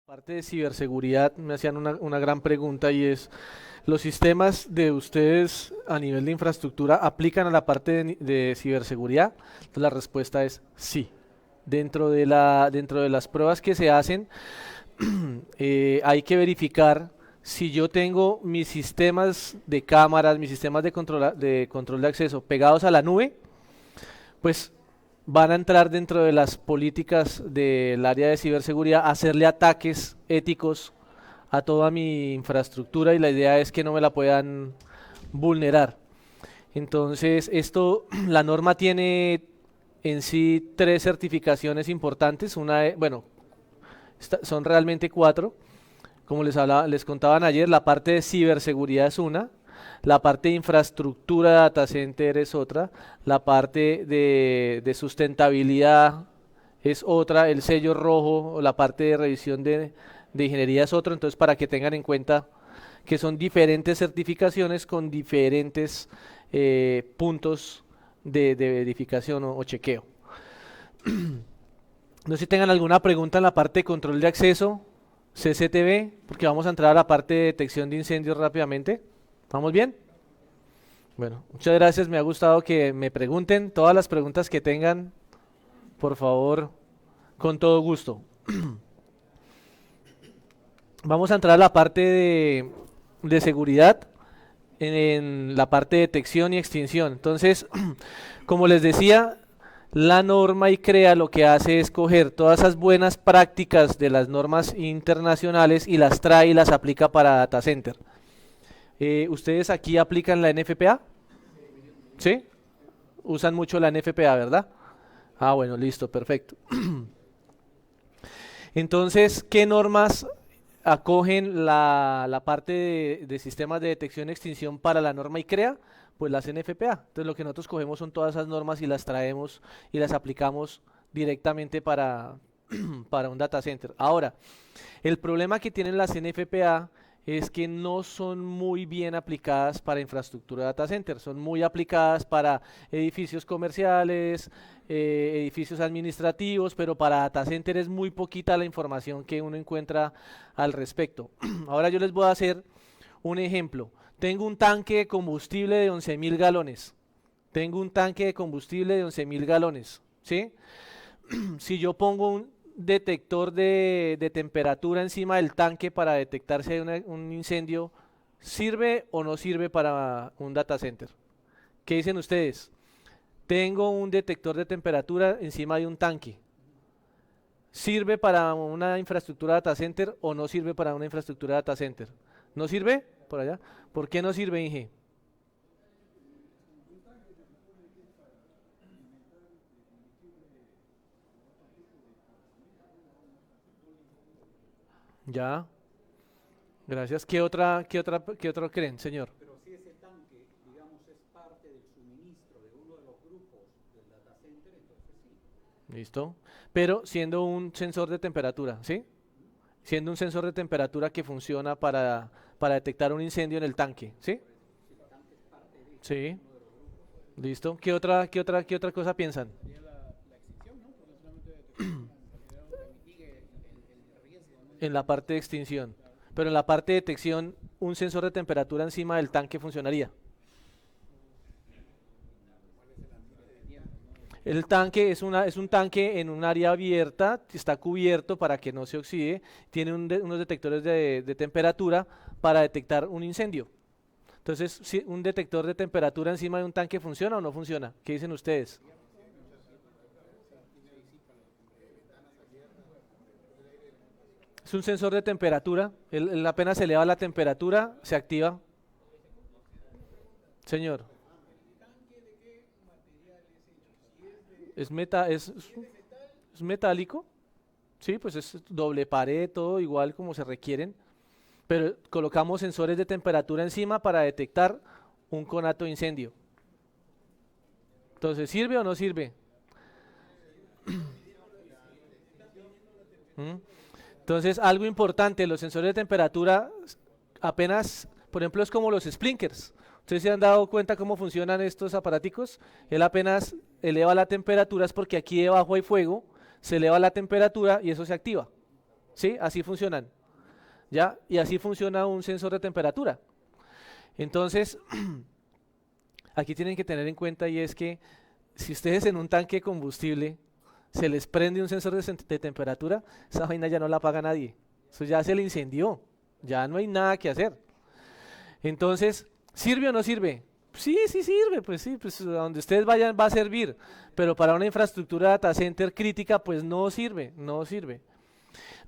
Parte de ciberseguridad me hacían una gran pregunta y es, ¿los sistemas de ustedes a nivel de infraestructura aplican a la parte de ciberseguridad? Entonces la respuesta es sí. Dentro de las pruebas que se hacen, hay que verificar si yo tengo mis sistemas de cámaras, mis sistemas de control de acceso pegados a la nube, pues van a entrar dentro de las políticas del área de ciberseguridad, a hacerle ataques éticos a toda mi infraestructura y la idea es que no me la puedan vulnerar. Entonces, la norma tiene en sí tres certificaciones importantes. Bueno, son realmente cuatro. Como les contaban ayer, la parte de ciberseguridad es una, la parte de infraestructura de data center es otra, la parte de sustentabilidad es otra, el sello rojo o la parte de revisión de ingeniería es otro. Entonces, para que tengan en cuenta que son diferentes certificaciones con diferentes puntos de verificación o chequeo. No sé si tengan alguna pregunta en la parte de control de acceso, CCTV, porque vamos a entrar a la parte de detección de incendios rápidamente. ¿Vamos bien? Bueno, muchas gracias. Me ha gustado que me pregunten todas las preguntas que tengan, por favor, con todo gusto. Vamos a entrar a la parte de seguridad en la parte de detección y extinción. Entonces, como les decía, la norma ICREA lo que hace es coger todas esas buenas prácticas de las normas internacionales y las trae y las aplica para data center. ¿Ustedes aquí aplican la NFPA? ¿Sí? Usan mucho la NFPA, ¿verdad? Ah, bueno, listo, perfecto. Entonces, ¿qué normas acogen la parte de sistemas de detección y extinción para la norma ICREA? Pues las NFPA. Entonces, lo que nosotros cogemos son todas esas normas y las traemos y las aplicamos directamente para un data center. Ahora, el problema que tienen las NFPA es que no son muy bien aplicadas para infraestructura de data center, son muy aplicadas para edificios comerciales, edificios administrativos, pero para data center es muy poquita la información que uno encuentra al respecto. Ahora yo les voy a hacer un ejemplo. Tengo un tanque de combustible de 11.000 galones. Tengo un tanque de combustible de 11.000 galones, ¿sí? Si yo pongo un detector de temperatura encima del tanque para detectar si hay un incendio, ¿sirve o no sirve para un data center? ¿Qué dicen ustedes? Tengo un detector de temperatura encima de un tanque. ¿Sirve para una infraestructura data center o no sirve para una infraestructura data center? ¿No sirve? Por allá. ¿Por qué no sirve, Inge? Ya, gracias. ¿Qué otro creen, señor? Pero si ese tanque, digamos, es parte del suministro de uno de los grupos del data center, entonces sí. Listo. Pero siendo un sensor de temperatura, ¿sí? Siendo un sensor de temperatura que funciona para detectar un incendio en el tanque, ¿sí? Por eso, si el tanque es parte de Sí, uno de los grupos, listo. Qué otra cosa piensan? Sería la extinción, ¿no? Porque no solamente detección, sino que mitigue el riesgo, ¿no? En la parte de extinción. Claro. Pero en la parte de detección, un sensor de temperatura encima del tanque funcionaría. ¿Cuál es el tiempo, ¿no? El tanque es un tanque en un área abierta, está cubierto para que no se oxide, tiene unos detectores de temperatura para detectar un incendio. Entonces, si un detector de temperatura encima de un tanque funciona o no funciona, ¿qué dicen ustedes? Es un sensor de temperatura, él apenas se eleva la temperatura, se activa. Señor, es, meta, es metálico, sí, pues es doble pared, todo igual como se requieren, pero colocamos sensores de temperatura encima para detectar un conato de incendio. Entonces, ¿sirve o no sirve? ¿Mm? Entonces, algo importante, los sensores de temperatura apenas, por ejemplo, es como los sprinkers. ¿Ustedes se han dado cuenta cómo funcionan estos aparaticos? Él apenas eleva la temperatura, es porque aquí debajo hay fuego, se eleva la temperatura y eso se activa. ¿Sí? Así funcionan. ¿Ya? Y así funciona un sensor de temperatura. Entonces, aquí tienen que tener en cuenta y es que si ustedes en un tanque de combustible se les prende un sensor de temperatura, esa vaina ya no la paga nadie. Eso ya se le incendió. Ya no hay nada que hacer. Entonces, ¿sirve o no sirve? Sí, sí sirve, pues sí, pues a donde ustedes vayan va a servir, pero para una infraestructura data center crítica, pues no sirve, no sirve.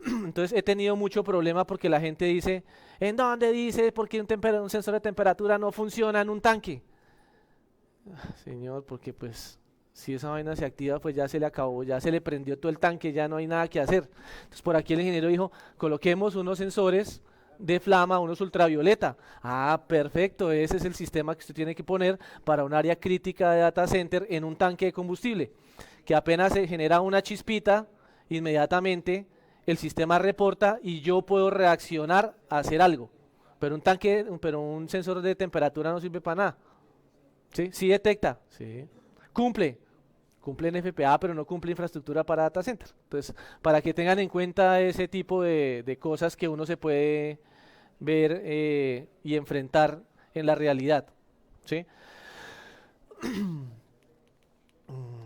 Entonces he tenido mucho problema porque la gente dice, ¿en dónde dice por qué un sensor de temperatura no funciona en un tanque? Señor, porque pues si esa vaina se activa, pues ya se le acabó, ya se le prendió todo el tanque, ya no hay nada que hacer. Entonces por aquí el ingeniero dijo, coloquemos unos sensores de flama, unos ultravioleta. Ah, perfecto, ese es el sistema que usted tiene que poner para un área crítica de data center en un tanque de combustible, que apenas se genera una chispita, inmediatamente el sistema reporta y yo puedo reaccionar a hacer algo. Pero un sensor de temperatura no sirve para nada. ¿Sí? Sí detecta, sí. Cumple en FPA, pero no cumple infraestructura para data center. Entonces, para que tengan en cuenta ese tipo de cosas que uno se puede ver y enfrentar en la realidad. ¿Sí?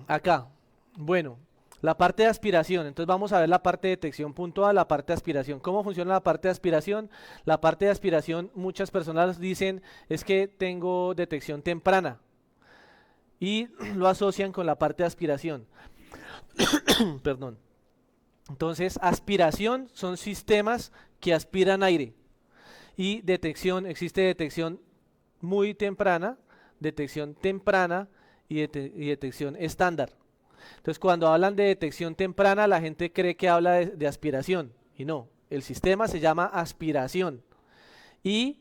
Acá, bueno, la parte de aspiración. Entonces vamos a ver la parte de detección puntual, la parte de aspiración. ¿Cómo funciona la parte de aspiración? La parte de aspiración, muchas personas dicen, es que tengo detección temprana. Y lo asocian con la parte de aspiración. Perdón. Entonces, aspiración son sistemas que aspiran aire. Y detección, existe detección muy temprana, detección temprana y detección estándar. Entonces, cuando hablan de detección temprana, la gente cree que habla de aspiración. Y no, el sistema se llama aspiración. ¿Y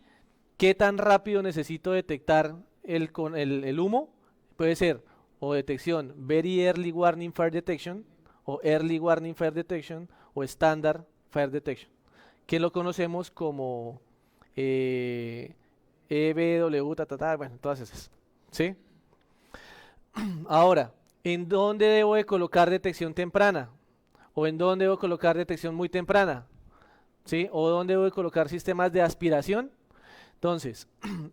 qué tan rápido necesito detectar el humo? Puede ser o detección Very Early Warning Fire Detection, o Early Warning Fire Detection, o Standard Fire Detection, que lo conocemos como EBW, bueno, todas esas. ¿Sí? Ahora, ¿en dónde debo de colocar detección temprana? ¿O en dónde debo colocar detección muy temprana? ¿Sí? ¿O dónde debo de colocar sistemas de aspiración? Entonces,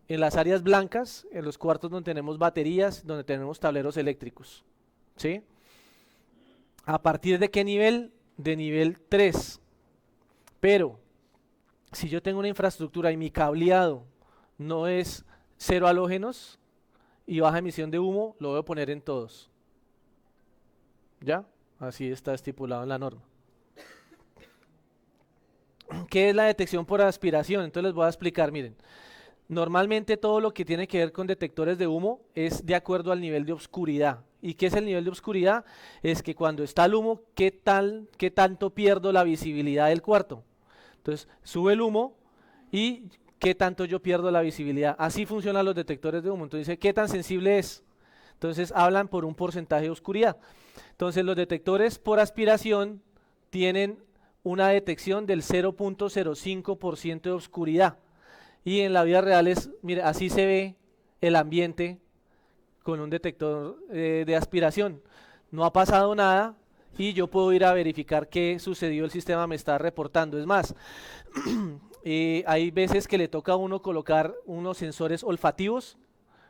en las áreas blancas, en los cuartos donde tenemos baterías, donde tenemos tableros eléctricos. ¿Sí? ¿A partir de qué nivel? De nivel 3. Pero, si yo tengo una infraestructura y mi cableado no es cero halógenos y baja emisión de humo, lo voy a poner en todos. ¿Ya? Así está estipulado en la norma. ¿Qué es la detección por aspiración? Entonces les voy a explicar, miren. Normalmente todo lo que tiene que ver con detectores de humo es de acuerdo al nivel de oscuridad. ¿Y qué es el nivel de oscuridad? Es que cuando está el humo, ¿qué tanto pierdo la visibilidad del cuarto? Entonces, sube el humo y ¿qué tanto yo pierdo la visibilidad? Así funcionan los detectores de humo. Entonces, dice, ¿qué tan sensible es? Entonces, hablan por un porcentaje de oscuridad. Entonces, los detectores por aspiración tienen una detección del 0.05% de oscuridad. Y en la vida real es, mire, así se ve el ambiente con un detector de aspiración. No ha pasado nada y yo puedo ir a verificar qué sucedió, el sistema me está reportando. Es más, hay veces que le toca a uno colocar unos sensores olfativos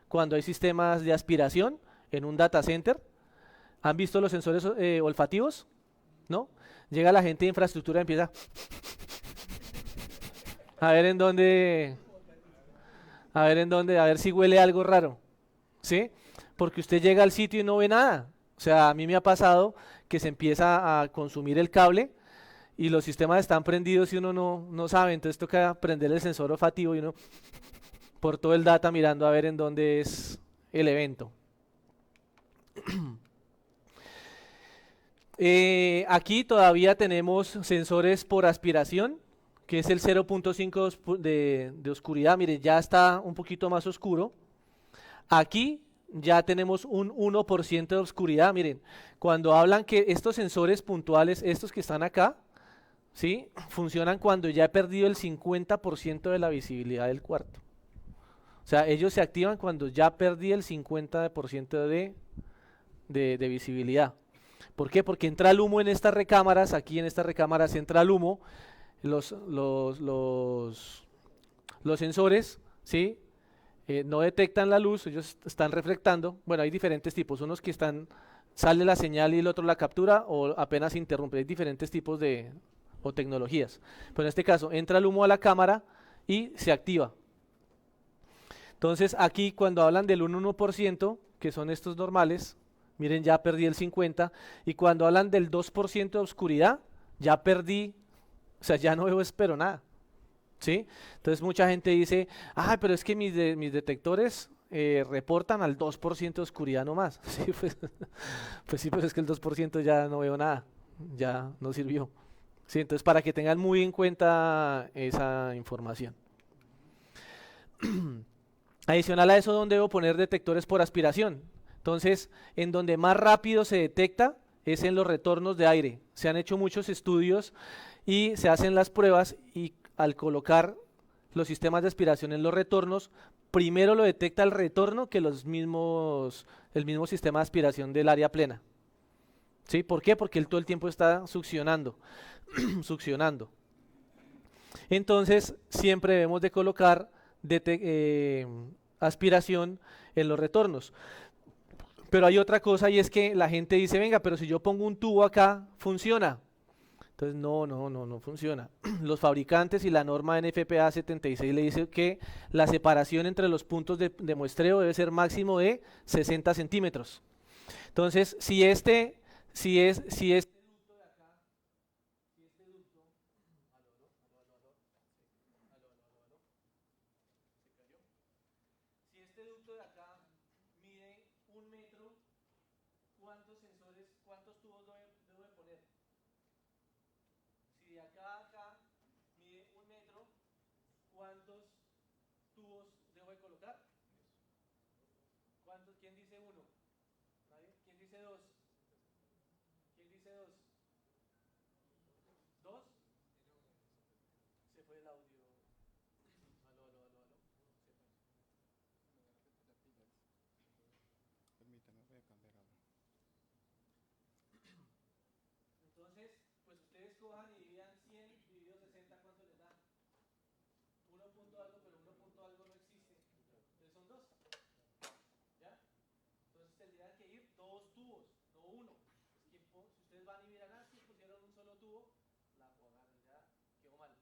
cuando hay sistemas de aspiración en un data center. ¿Han visto los sensores olfativos? ¿No? Llega la gente de infraestructura y empieza a ver en dónde, a ver si huele algo raro, ¿sí? Porque usted llega al sitio y no ve nada. O sea, a mí me ha pasado que se empieza a consumir el cable y los sistemas están prendidos y uno no sabe, entonces toca prender el sensor olfativo y uno por todo el data mirando a ver en dónde es el evento. Aquí todavía tenemos sensores por aspiración, que es el 0.5 de oscuridad. Mire, ya está un poquito más oscuro. Aquí ya tenemos un 1% de oscuridad. Miren, cuando hablan que estos sensores puntuales, estos que están acá, ¿sí? Funcionan cuando ya he perdido el 50% de la visibilidad del cuarto. O sea, ellos se activan cuando ya perdí el 50% de visibilidad. ¿Por qué? Porque entra el humo en estas recámaras, aquí en estas recámaras entra el humo, los, los, los, los sensores, ¿sí? No detectan la luz, ellos están reflectando. Bueno, hay diferentes tipos, unos que están, sale la señal y el otro la captura o apenas interrumpe. Hay diferentes tipos de o tecnologías. Pero en este caso, entra el humo a la cámara y se activa. Entonces, aquí cuando hablan del 1%, que son estos normales, miren, ya perdí el 50, y cuando hablan del 2% de oscuridad, ya perdí, o sea, ya no veo, espero nada. ¿Sí? Entonces mucha gente dice, ah, pero es que mis detectores reportan al 2% de oscuridad nomás. Sí, pues sí, pero es que el 2% ya no veo nada, ya no sirvió. Sí, entonces para que tengan muy en cuenta esa información. Adicional a eso, ¿dónde debo poner detectores por aspiración? Entonces, en donde más rápido se detecta es en los retornos de aire. Se han hecho muchos estudios y se hacen las pruebas y al colocar los sistemas de aspiración en los retornos, primero lo detecta el retorno que el mismo sistema de aspiración del área plena. ¿Sí? ¿Por qué? Porque él todo el tiempo está succionando, succionando. Entonces, siempre debemos de colocar aspiración en los retornos. Pero hay otra cosa y es que la gente dice, venga, pero si yo pongo un tubo acá, ¿funciona? Entonces, no funciona. Los fabricantes y la norma NFPA 76 le dice que la separación entre los puntos de muestreo debe ser máximo de 60 centímetros. Entonces, si este ducto de acá mide 1 metro, cuántos tubos debo de poner? Si de acá a acá mide 1 metro, ¿cuántos tubos debo de colocar? ¿Cuántos? ¿Quién dice uno? ¿Nadie? ¿Quién dice dos? ¿Quién dice dos? ¿Dos? Se fue el audio. Aló, aló, aló, aló. Permítame, voy a cambiar ahora. Entonces, pues ustedes cojan y dividan 100 dividido 60, ¿cuánto les da? 1 punto algo, pero 1 punto algo no existe. Entonces son dos, ¿ya? Entonces tendrían que ir dos tubos, no uno. Es que si ustedes van y miran, si pusieron un solo tubo, la cagaron, ya quedó mal.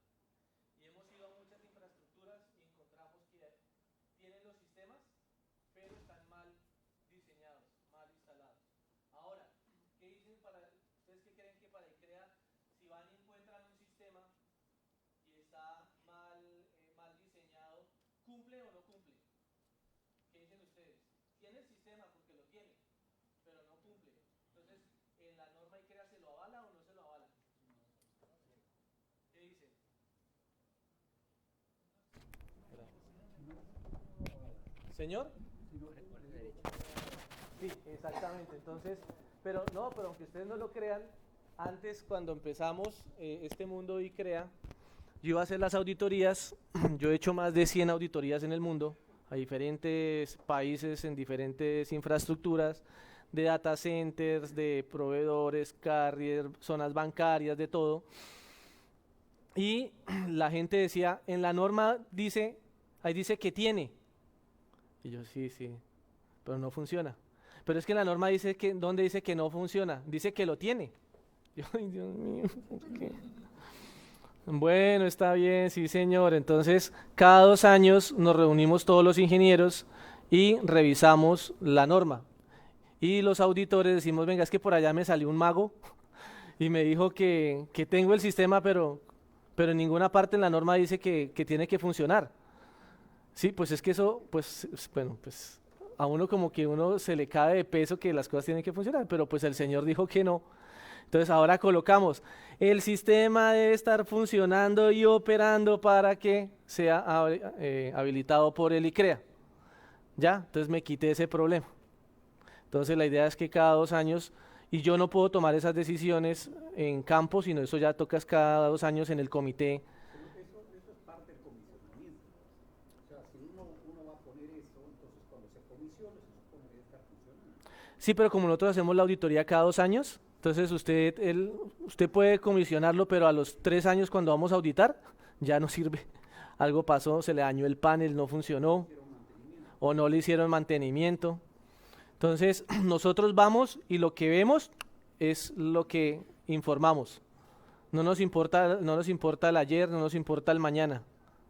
Y hemos ido a muchas infraestructuras y encontramos que tienen los sistemas, pero están mal diseñados, mal instalados. Ahora, ¿qué dicen ustedes qué creen que para ICREA, si van y encuentran un sistema y está mal diseñado, cumple o no cumple? ¿Qué dicen ustedes? Tiene el sistema porque lo tiene, pero no cumple. Entonces, ¿en la norma ICREA se lo avala o no se lo avala? ¿Qué dicen? ¿Señor? Sí, exactamente. Entonces, pero aunque ustedes no lo crean, antes cuando empezamos este mundo ICREA, yo iba a hacer las auditorías, yo he hecho más de 100 auditorías en el mundo, a diferentes países, en diferentes infraestructuras, de data centers, de proveedores, carrier, zonas bancarias, de todo. Y la gente decía, en la norma dice, ahí dice que tiene. Y yo, sí, pero no funciona. Pero es que la norma dice que, ¿dónde dice que no funciona? Dice que lo tiene. Yo, ay, Dios mío, ¿qué? Bueno, está bien, sí, señor. Entonces, cada 2 años nos reunimos todos los ingenieros y revisamos la norma. Y los auditores decimos, venga, es que por allá me salió un mago y me dijo que tengo el sistema, pero en ninguna parte en la norma dice que tiene que funcionar. Sí, pues es que eso, pues, bueno, pues a uno como que uno se le cae de peso que las cosas tienen que funcionar, pero pues el Señor dijo que no. Entonces ahora colocamos, el sistema debe estar funcionando y operando para que sea habilitado por el ICREA. ¿Ya? Entonces me quité ese problema. Entonces la idea es que cada 2 años, y yo no puedo tomar esas decisiones en campo, sino eso ya tocas cada 2 años en el comité. Eso es parte del comisionamiento. O sea, si uno va a poner eso, entonces cuando se comisione se supone que debe estar funcionando. Sí, pero como nosotros hacemos la auditoría cada 2 años, Entonces usted puede comisionarlo, pero a los 3 años cuando vamos a auditar, ya no sirve. Algo pasó, se le dañó el panel, no funcionó, o no le hicieron mantenimiento. Entonces, nosotros vamos y lo que vemos es lo que informamos. No nos importa el ayer, no nos importa el mañana,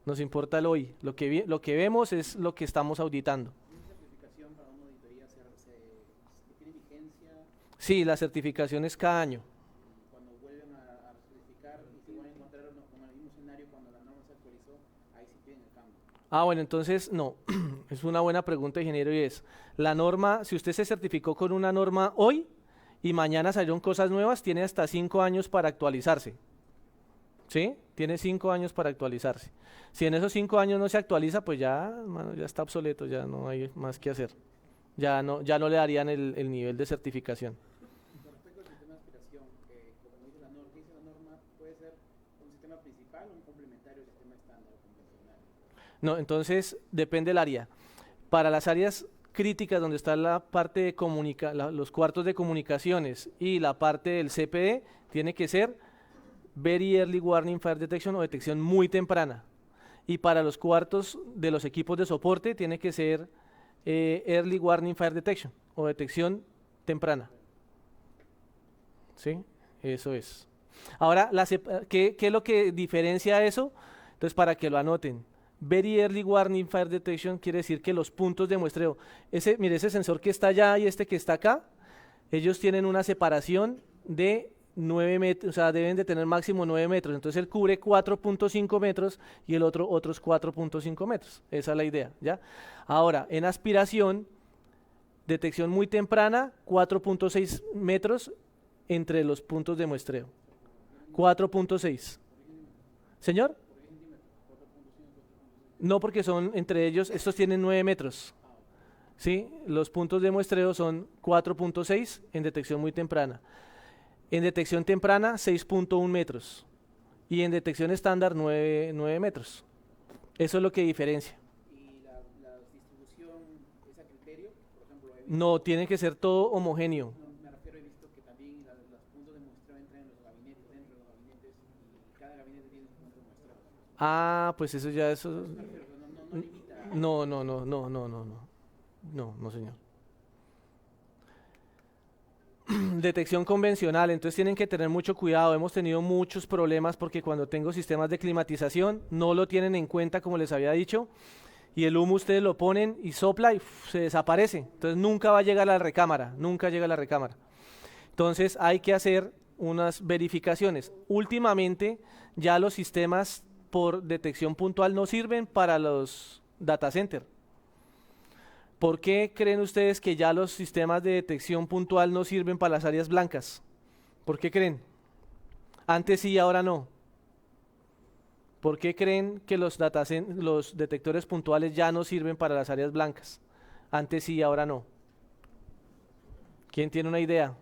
nos importa el hoy. Lo que vemos es lo que estamos auditando. ¿Esa certificación para una auditoría tiene vigencia Sí, la certificación es cada año. cuando vuelven a certificar y se van a encontrar con el mismo escenario cuando la norma se actualizó? Ahí sí piden el cambio. Ah, bueno, entonces no, es una buena pregunta, ingeniero, y es, la norma, si usted se certificó con una norma hoy y mañana salieron cosas nuevas, tiene hasta 5 años para actualizarse. ¿Sí? Tiene 5 años para actualizarse. Si en esos 5 años no se actualiza, pues ya, mano, ya está obsoleto, ya no hay más que hacer. Ya no le darían el nivel de certificación. Con respecto al sistema de aspiración, como dice la norma, puede ser un sistema principal o un complementario al sistema estándar o convencional. No, entonces depende del área. Para las áreas críticas donde está la parte de los cuartos de comunicaciones y la parte del CPE, tiene que ser Very Early Warning Fire Detection o detección muy temprana. Y para los cuartos de los equipos de soporte tiene que ser Early Warning Fire Detection o detección temprana. ¿Sí? Eso es. Ahora, ¿qué es lo que diferencia eso? Entonces, para que lo anoten. Very Early Warning Fire Detection quiere decir que los puntos de muestreo, mire, ese sensor que está allá y este que está acá, ellos tienen una separación de 9 metros, o sea, deben de tener máximo 9 metros. Entonces él cubre 4.5 metros y el otro otros 4.5 metros. Esa es la idea, ¿ya? Ahora, en aspiración, detección muy temprana, 4.6 metros entre los puntos de muestreo. 4.6. ¿Señor? No, porque son entre ellos, estos tienen 9 metros. ¿Sí? Los puntos de muestreo son 4.6 en detección muy temprana. En detección temprana, 6.1 metros. Y en detección estándar, 9 metros. Eso es lo que diferencia. ¿Y la distribución es a criterio? Por ejemplo, he visto, No, tiene que ser todo homogéneo. no, me refiero, he visto que también los puntos de muestreo entran en los gabinetes, dentro de los gabinetes, y cada gabinete tiene su punto de muestreo. Ah, pues eso ya, eso... Me refiero, no limita. No, señor. Detección convencional, entonces tienen que tener mucho cuidado. Hemos tenido muchos problemas porque cuando tengo sistemas de climatización no lo tienen en cuenta, como les había dicho, y el humo ustedes lo ponen y sopla y se desaparece. Entonces nunca va a llegar a la recámara, nunca llega a la recámara. Entonces hay que hacer unas verificaciones. Últimamente ya los sistemas por detección puntual no sirven para los data centers. ¿Por qué creen ustedes que ya los sistemas de detección puntual no sirven para las áreas blancas? ¿Por qué creen? Antes sí, ahora no. ¿Por qué creen que los detectores puntuales ya no sirven para las áreas blancas? Antes sí, ahora no. ¿Quién tiene una idea?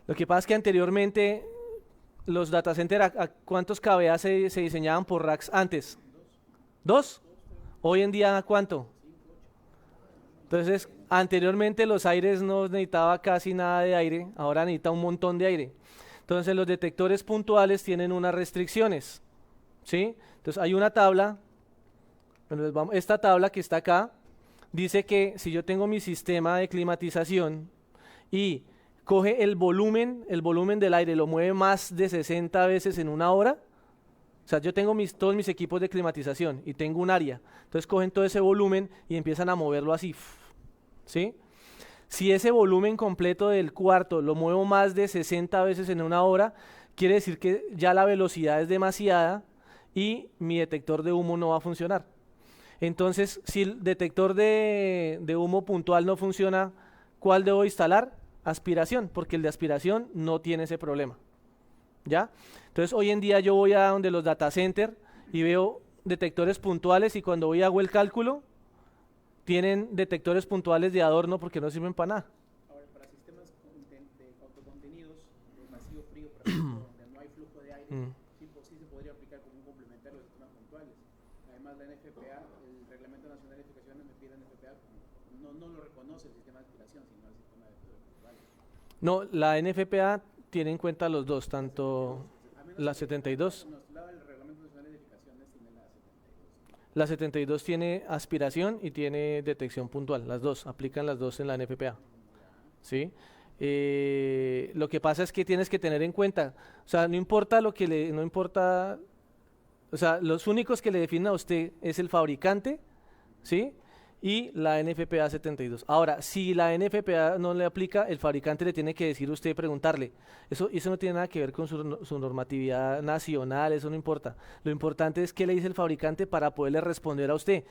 Lo que pasa es que anteriormente los data centers, ¿a cuántos kVA se diseñaban por racks antes? ¿2? Hoy en día, ¿a cuánto? Entonces, anteriormente los aires no necesitaba casi nada de aire, ahora necesita un montón de aire. Entonces, los detectores puntuales tienen unas restricciones, ¿sí? Entonces, hay una tabla, esta tabla que está acá, dice que si yo tengo mi sistema de climatización y coge el volumen del aire, lo mueve más de 60 veces en una hora. O sea, yo tengo todos mis equipos de climatización y tengo un área. Entonces cogen todo ese volumen y empiezan a moverlo así. ¿Sí? Si ese volumen completo del cuarto lo muevo más de 60 veces en una hora, quiere decir que ya la velocidad es demasiada y mi detector de humo no va a funcionar. Entonces, si el detector de humo puntual no funciona, ¿cuál debo instalar? Aspiración, porque el de aspiración no tiene ese problema. ¿Ya? Entonces hoy en día yo voy a donde los data centers y veo detectores puntuales y cuando voy hago el cálculo tienen detectores puntuales de adorno porque no sirven para nada. Ahora, para sistemas de autocontenidos, de vacío frío, por ejemplo, donde no hay flujo de aire, sí se podría aplicar como un complementario a los sistemas puntuales. Además, la NFPA, el Reglamento Nacional de Edificaciones, me pide NFPA como no lo reconoce el sistema de aspiración, sino el sistema de global. No, la NFPA tiene en cuenta los dos, tanto Al menos la 72. nos da el Reglamento Nacional de Edificaciones, tiene la 72. La 72 tiene aspiración y tiene detección puntual, las dos, aplican las dos en la NFPA. ¿Sí? Lo que pasa es que tienes que tener en cuenta, o sea, no importa lo que no importa, o sea, los únicos que le definen a usted es el fabricante, ¿sí? Y la NFPA 72. Ahora, si la NFPA no le aplica, el fabricante le tiene que decir a usted, preguntarle. Eso no tiene nada que ver con su normatividad nacional, eso no importa. Lo importante es qué le dice el fabricante para poderle responder a usted.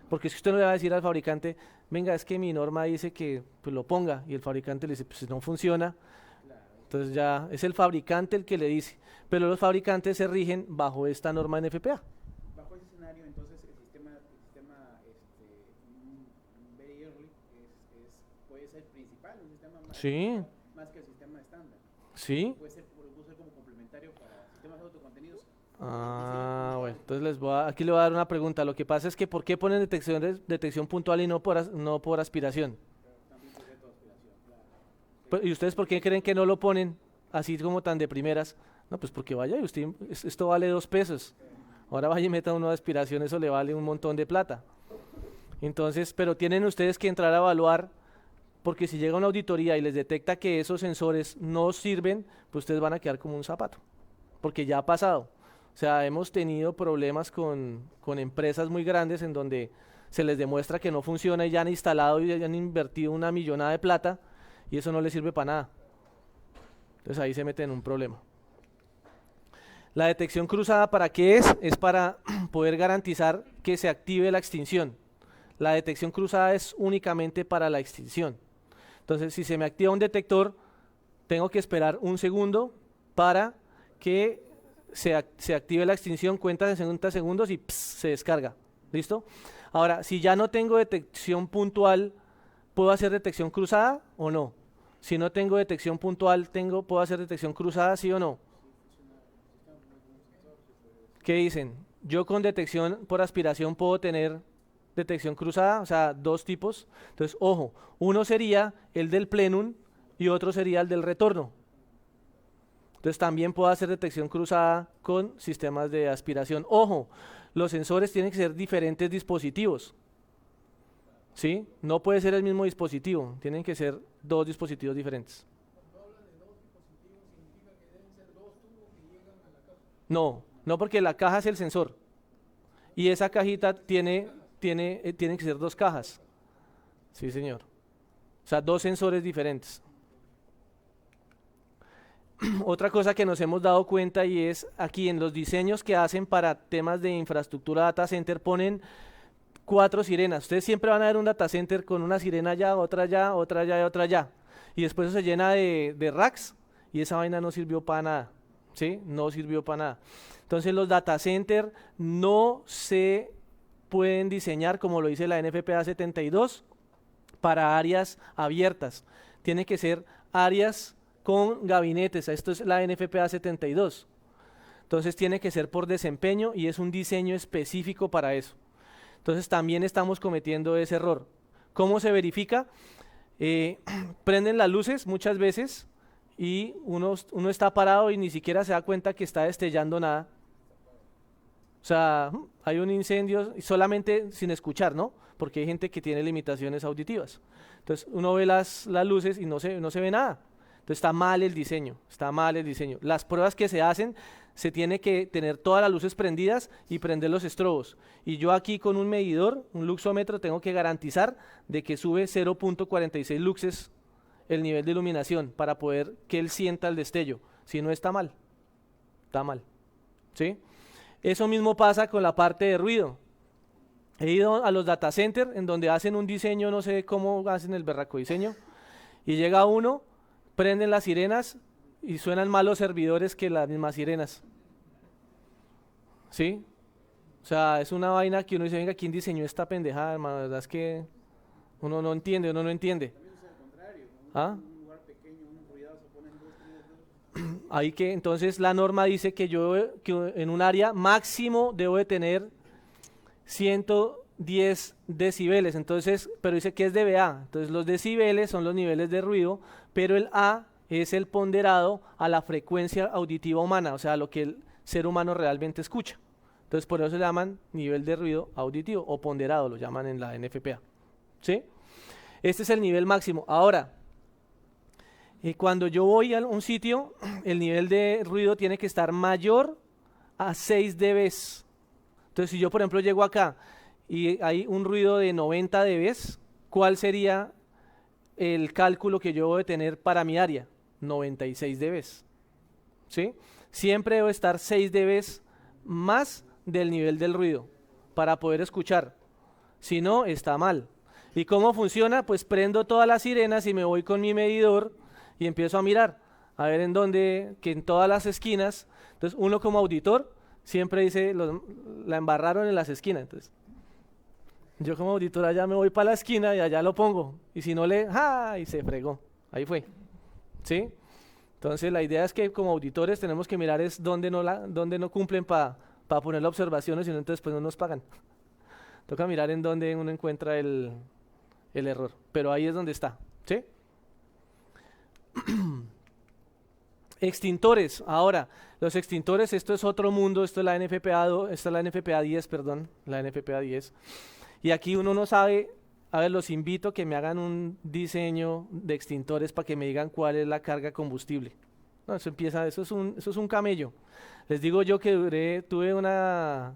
Porque si usted no le va a decir al fabricante, venga, es que mi norma dice que pues, lo ponga, y el fabricante le dice, pues no funciona, entonces ya es el fabricante el que le dice. Pero los fabricantes se rigen bajo esta norma NFPA. Bajo ese escenario, entonces, el sistema very early puede ser principal, un sistema Sí, más que el sistema estándar. sí. Puede ser como complementario para sistemas autocontenidos. Ah, bueno, entonces aquí le voy a dar una pregunta. Lo que pasa es que ¿por qué ponen detección puntual y no no por aspiración? También sujeto a aspiración, claro. ¿Y ustedes por qué creen que no lo ponen así como tan de primeras? No, pues porque vaya, y usted, esto vale 2 pesos. Ahora vaya y meta uno de aspiración, eso le vale un montón de plata. Entonces, pero tienen ustedes que entrar a evaluar, porque si llega una auditoría y les detecta que esos sensores no sirven, pues ustedes van a quedar como un zapato, porque ya ha pasado. O sea, hemos tenido problemas con empresas muy grandes en donde se les demuestra que no funciona y ya han instalado y ya han invertido una millonada de plata y eso no les sirve para nada. Entonces ahí se meten en un problema. La detección cruzada, ¿para qué es? Es para poder garantizar que se active la extinción. La detección cruzada es únicamente para la extinción. Entonces, si se me activa un detector, tengo que esperar un segundo para que se active la extinción, cuenta de 60 segundos y se descarga. ¿Listo? Ahora, si ya no tengo detección puntual, ¿puedo hacer detección cruzada o no? Si no tengo detección puntual, ¿puedo hacer detección cruzada, sí o no? ¿Qué dicen? Yo con detección por aspiración puedo tener detección cruzada, o sea, 2 tipos. Entonces, ojo, uno sería el del plenum y otro sería el del retorno. Entonces, también puedo hacer detección cruzada con sistemas de aspiración. Ojo, los sensores tienen que ser diferentes dispositivos. ¿Sí? No puede ser el mismo dispositivo, tienen que ser 2 dispositivos diferentes. No, no porque la caja es el sensor y esa cajita tiene que ser 2 cajas. Sí, señor. O sea, 2 sensores diferentes. Otra cosa que nos hemos dado cuenta y es aquí en los diseños que hacen para temas de infraestructura data center ponen 4 sirenas. Ustedes siempre van a ver un data center con una sirena allá, otra allá, otra allá y otra allá. Y después eso se llena de racks y esa vaina no sirvió para nada. ¿Sí? No sirvió para nada. Entonces los data center no se pueden diseñar como lo dice la NFPA 72 para áreas abiertas. Tiene que ser áreas con gabinetes. Esto es la NFPA 72. Entonces tiene que ser por desempeño y es un diseño específico para eso. Entonces también estamos cometiendo ese error. ¿Cómo se verifica? Prenden las luces muchas veces y uno está parado y ni siquiera se da cuenta que está destellando nada. O sea, hay un incendio solamente sin escuchar, ¿no? Porque hay gente que tiene limitaciones auditivas. Entonces uno ve las luces y no se ve nada. Entonces está mal el diseño, está mal el diseño. Las pruebas que se hacen, se tiene que tener todas las luces prendidas y prender los estrobos. Y yo aquí con un medidor, un luxómetro, tengo que garantizar de que sube 0.46 luxes el nivel de iluminación para poder que él sienta el destello. Si no, está mal. Está mal. ¿Sí? Eso mismo pasa con la parte de ruido. He ido a los data centers en donde hacen un diseño, no sé cómo hacen el berraco diseño, y llega uno, prenden las sirenas y suenan más los servidores que las mismas sirenas. ¿Sí? O sea, es una vaina que uno dice, venga, ¿quién diseñó esta pendejada, hermano? La verdad es que uno no entiende. También sucede al contrario, ¿no? ¿Ah? Un lugar pequeño, un ruidazo, ponen 2, 3, 2. Ahí que entonces la norma dice que yo que en un área máximo debo de tener 10 decibeles, entonces, pero dice que es dBA, entonces los decibeles son los niveles de ruido, pero el A es el ponderado a la frecuencia auditiva humana, o sea, a lo que el ser humano realmente escucha. Entonces, por eso se llaman nivel de ruido auditivo o ponderado, lo llaman en la NFPA. ¿Sí? Este es el nivel máximo. Ahora, cuando yo voy a un sitio, el nivel de ruido tiene que estar mayor a 6 dBs. Entonces, si yo, por ejemplo, llego acá y hay un ruido de 90 dBs, ¿cuál sería el cálculo que yo debo de tener para mi área? 96 dBs. ¿Sí? Siempre debo estar 6 dBs más del nivel del ruido para poder escuchar. Si no, está mal. ¿Y cómo funciona? Pues prendo todas las sirenas y me voy con mi medidor y empiezo a mirar, a ver en dónde, que en todas las esquinas. Entonces, uno como auditor siempre dice, la embarraron en las esquinas. Entonces, yo como auditor allá me voy para la esquina y allá lo pongo. Y si no y se fregó. Ahí fue. ¿Sí? Entonces, la idea es que como auditores tenemos que mirar es dónde no cumplen para poner las observaciones, y no, entonces pues no nos pagan. Toca mirar en dónde uno encuentra el error. Pero ahí es donde está. ¿Sí? Extintores. Ahora, los extintores, esto es otro mundo, esto es la NFPA, esta es la NFPA 10, perdón, la NFPA 10. Y aquí uno no sabe, a ver, los invito a que me hagan un diseño de extintores para que me digan cuál es la carga combustible. No, eso es un camello. Les digo yo que tuve una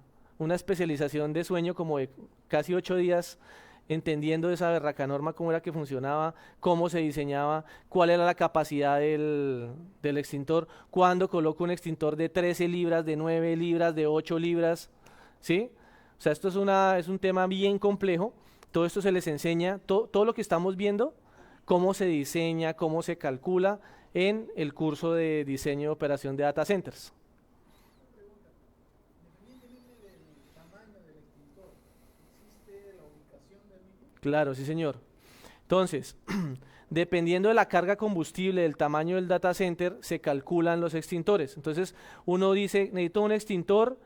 especialización de sueño como de casi 8 días entendiendo esa berraca norma, cómo era que funcionaba, cómo se diseñaba, cuál era la capacidad del extintor, cuándo coloco un extintor de 13 libras, de 9 libras, de 8 libras, ¿sí? O sea, esto es un tema bien complejo, todo esto se les enseña, todo lo que estamos viendo, cómo se diseña, cómo se calcula en el curso de diseño y operación de data centers. Claro, sí señor. Entonces, dependiendo de la carga combustible, del tamaño del data center, se calculan los extintores. Entonces, uno dice, necesito un extintor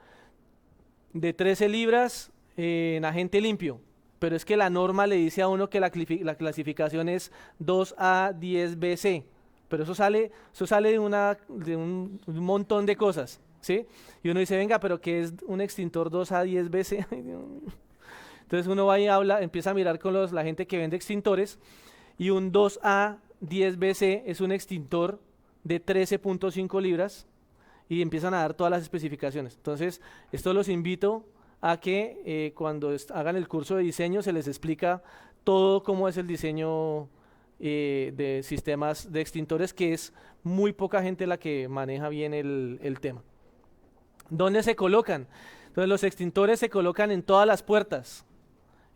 de 13 libras en agente limpio, pero es que la norma le dice a uno que la clasificación es 2A10BC, pero eso sale de un montón de cosas, ¿sí? Y uno dice, venga, pero ¿qué es un extintor 2A10BC? Entonces uno va y empieza a mirar con la gente que vende extintores, y un 2A10BC es un extintor de 13.5 libras y empiezan a dar todas las especificaciones. Entonces, esto los invito a que cuando hagan el curso de diseño se les explica todo cómo es el diseño de sistemas de extintores, que es muy poca gente la que maneja bien el tema. ¿Dónde se colocan? Entonces los extintores se colocan en todas las puertas.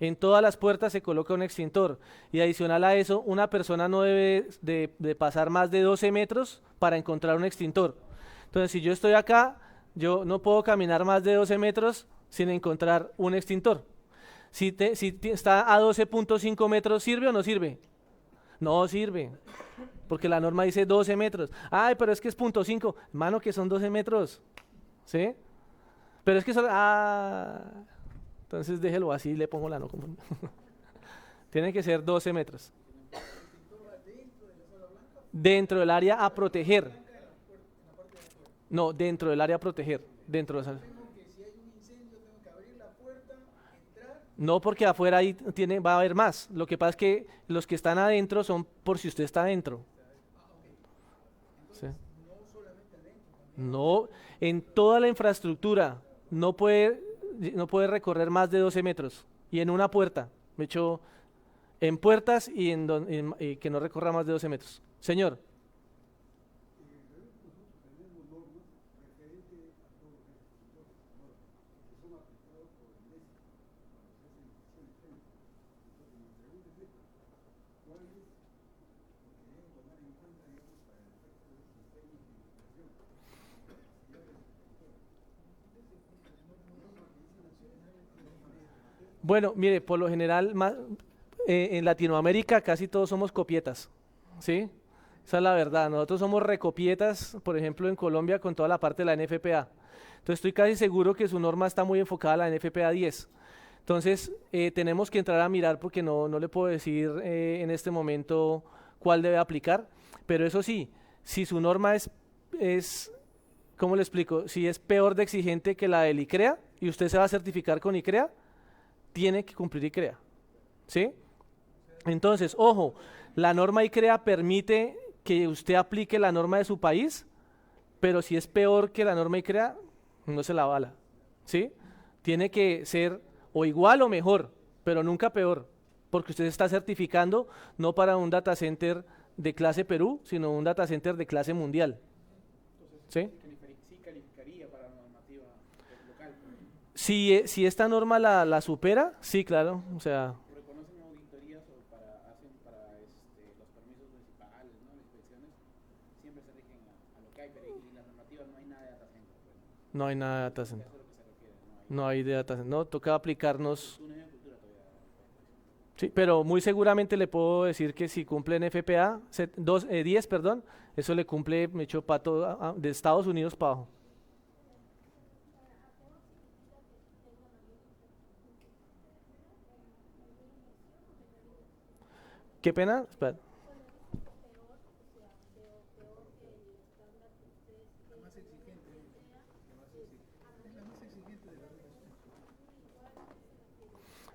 En todas las puertas se coloca un extintor, y adicional a eso, una persona no debe de pasar más de 12 metros para encontrar un extintor. Entonces, si yo estoy acá, yo no puedo caminar más de 12 metros sin encontrar un extintor. Si está a 12.5 metros, ¿sirve o no sirve? No sirve, porque la norma dice 12 metros. Ay, pero es que es 0.5, mano, que son 12 metros, ¿sí? Pero es que entonces déjelo así, le pongo la no. Tiene que ser 12 metros. Dentro del área a proteger. No, dentro del área a proteger. No, porque afuera ahí va a haber más. Lo que pasa es que los que están adentro son por si usted está adentro. ¿Sí? No, en toda la infraestructura no puede recorrer más de 12 metros. Y en una puerta, de hecho, en puertas y que no recorra más de 12 metros. Señor. Bueno, mire, por lo general, en Latinoamérica casi todos somos copietas, ¿sí? Esa es la verdad. Nosotros somos recopietas, por ejemplo, en Colombia con toda la parte de la NFPA. Entonces estoy casi seguro que su norma está muy enfocada a la NFPA 10. Entonces, tenemos que entrar a mirar porque no le puedo decir en este momento cuál debe aplicar, pero eso sí, si su norma es, ¿cómo le explico? Si es peor de exigente que la del ICREA y usted se va a certificar con ICREA, tiene que cumplir ICREA, ¿sí? Entonces, ojo, la norma ICREA permite que usted aplique la norma de su país, pero si es peor que la norma ICREA, no se la avala, ¿sí? Tiene que ser o igual o mejor, pero nunca peor, porque usted se está certificando no para un data center de clase Perú, sino un data center de clase mundial, ¿sí? Sí calificaría para la normativa local. Si esta norma la supera, sí, claro, o sea, Reconocen auditorías o hacen para los permisos municipales, ¿no? Las inspecciones siempre se rigen a lo que hay, pero y la normativa no hay nada de data center. Pues, ¿no? no hay nada de data center, Eso es lo que se refiere, no hay de data center, no, toca aplicarnos. una cultura todavía. Sí, pero muy seguramente le puedo decir que si cumplen FPA 10, perdón, eso le cumple, me echo pato de Estados Unidos para abajo. Qué pena, espera.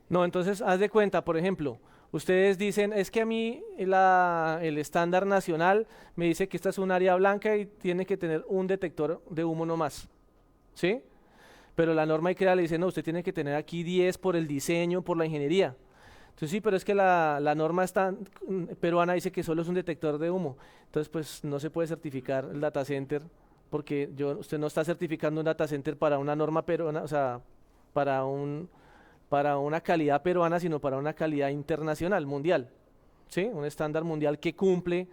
No, entonces haz de cuenta, por ejemplo, ustedes dicen, es que a mí el estándar nacional me dice que esta es un área blanca y tiene que tener un detector de humo nomás, ¿sí? Pero la norma ICREA le dice, no, usted tiene que tener aquí 10 por el diseño, por la ingeniería. Entonces sí, pero es que la norma peruana dice que solo es un detector de humo. Entonces pues no se puede certificar el data center porque usted no está certificando un data center para una norma peruana, o sea, para para una calidad peruana, sino para una calidad internacional, mundial, ¿sí? Un estándar mundial que cumple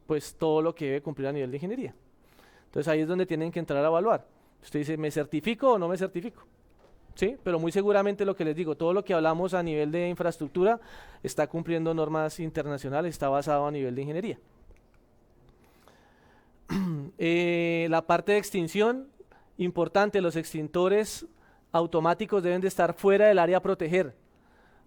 pues todo lo que debe cumplir a nivel de ingeniería. Entonces ahí es donde tienen que entrar a evaluar. Usted dice, ¿me certifico o no me certifico? ¿Sí? Pero muy seguramente lo que les digo, todo lo que hablamos a nivel de infraestructura está cumpliendo normas internacionales, está basado a nivel de ingeniería. La parte de extinción, importante, los extintores automáticos deben de estar fuera del área a proteger.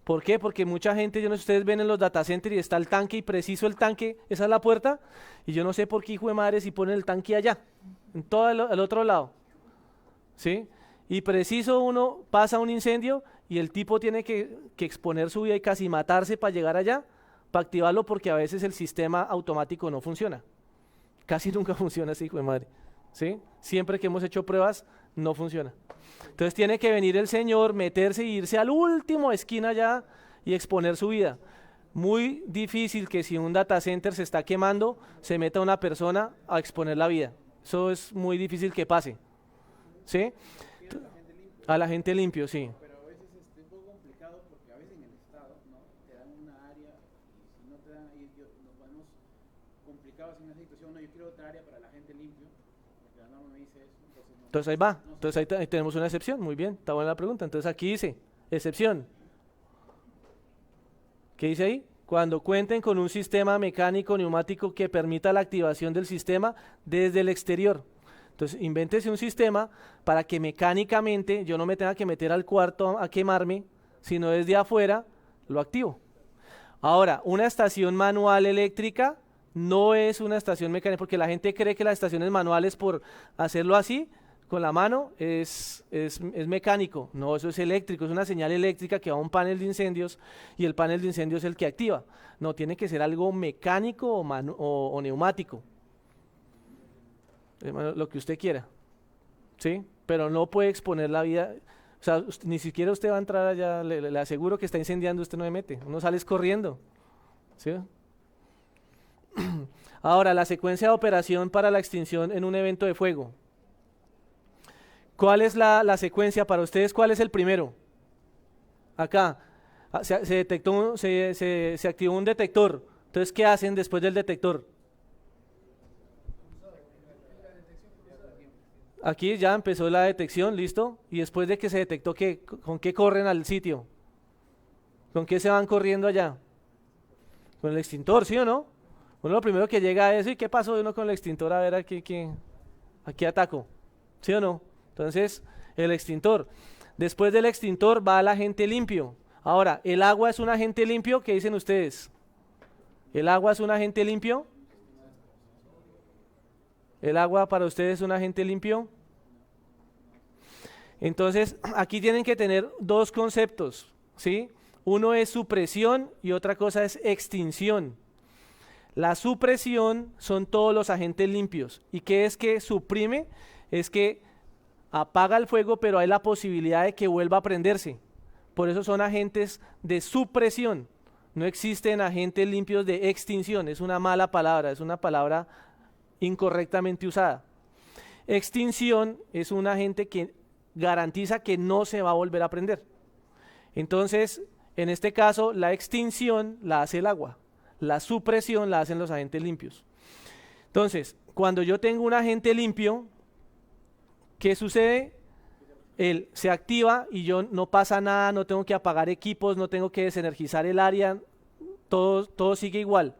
¿Por qué? Porque mucha gente, yo no sé si ustedes ven en los data centers y está el tanque y preciso el tanque, esa es la puerta, y yo no sé por qué hijo de madre si ponen el tanque allá, en todo el otro lado, ¿sí? Y preciso uno pasa un incendio y el tipo tiene que exponer su vida y casi matarse para llegar allá, para activarlo porque a veces el sistema automático no funciona. Casi nunca funciona ese hijo de madre, ¿sí? Siempre que hemos hecho pruebas no funciona. Entonces tiene que venir el señor, meterse e irse al último esquina allá y exponer su vida. Muy difícil que si un data center se está quemando, se meta una persona a exponer la vida. Eso es muy difícil que pase, ¿sí? A la gente limpio, sí. Pero a veces es un poco complicado porque a veces en el Estado, ¿no? Te dan una área y si no te dan, nos ponemos complicados en esa situación. No, yo quiero otra área para la gente limpio, porque la norma me dice eso. Entonces ahí va. Entonces ahí tenemos una excepción. Muy bien, está buena la pregunta. Entonces aquí dice, excepción. ¿Qué dice ahí? Cuando cuenten con un sistema mecánico neumático que permita la activación del sistema desde el exterior. Entonces, invéntese un sistema para que mecánicamente yo no me tenga que meter al cuarto a quemarme, sino desde afuera lo activo. Ahora, una estación manual eléctrica no es una estación mecánica, porque la gente cree que las estaciones manuales por hacerlo así, con la mano, es mecánico. No, eso es eléctrico, es una señal eléctrica que va a un panel de incendios y el panel de incendios es el que activa. No, tiene que ser algo mecánico o neumático. Lo que usted quiera, ¿sí? Pero no puede exponer la vida, o sea, ni siquiera usted va a entrar allá, le aseguro que está incendiando, usted no se mete, uno sale corriendo, ¿sí? Ahora, la secuencia de operación para la extinción en un evento de fuego. ¿Cuál es la secuencia para ustedes? ¿Cuál es el primero? Acá, se activó un detector, entonces, ¿qué hacen después del detector? Aquí ya empezó la detección, listo. Y después de que se detectó, ¿con qué corren al sitio? ¿Con qué se van corriendo allá? Con el extintor, ¿sí o no? Uno lo primero que llega a eso, ¿y qué pasó uno con el extintor? A ver, aquí ataco, ¿sí o no? Entonces, el extintor. Después del extintor va el agente limpio. Ahora, ¿el agua es un agente limpio? ¿Qué dicen ustedes? ¿El agua es un agente limpio? ¿El agua para ustedes es un agente limpio? Entonces, aquí tienen que tener dos conceptos, ¿sí? Uno es supresión y otra cosa es extinción. La supresión son todos los agentes limpios. ¿Y qué es que suprime? Es que apaga el fuego, pero hay la posibilidad de que vuelva a prenderse. Por eso son agentes de supresión. No existen agentes limpios de extinción. Es una mala palabra, es una palabra incorrectamente usada. Extinción es un agente que garantiza que no se va a volver a prender. Entonces, en este caso, la extinción la hace el agua. La supresión la hacen los agentes limpios. Entonces, cuando yo tengo un agente limpio, ¿qué sucede? Él se activa y yo no pasa nada, no tengo que apagar equipos, no tengo que desenergizar el área, todo sigue igual.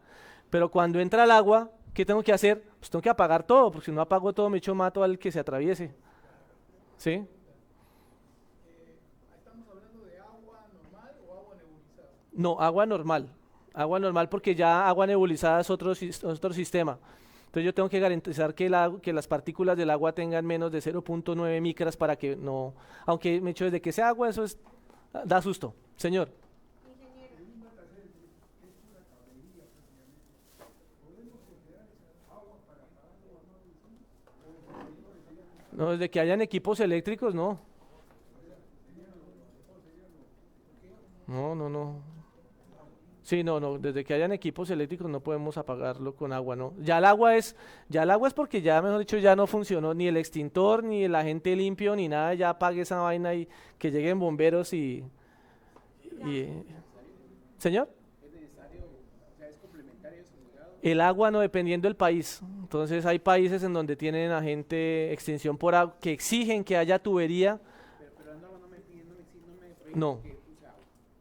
Pero cuando entra el agua, ¿qué tengo que hacer? Pues tengo que apagar todo, porque si no apago todo me echo mato al que se atraviese. ¿Sí? ¿Estamos hablando de agua normal o agua nebulizada? No, agua normal. Agua normal porque ya agua nebulizada es otro sistema. Entonces yo tengo que garantizar que las partículas del agua tengan menos de 0.9 micras para que no, aunque me echo desde que sea agua, da susto. Señor. No, desde que hayan equipos eléctricos, no. No. Sí, no, desde que hayan equipos eléctricos no podemos apagarlo con agua, ¿no? Ya el agua es porque ya, mejor dicho, ya no funcionó ni el extintor, ni el agente limpio, ni nada, ya apague esa vaina y que lleguen bomberos ¿Señor? ¿Es necesario, o sea, es complementario, es obligado? El agua no, dependiendo del país. Entonces hay países en donde tienen agente extinción por agua, que exigen que haya tubería. Pero no me prohíbe No. que use agua.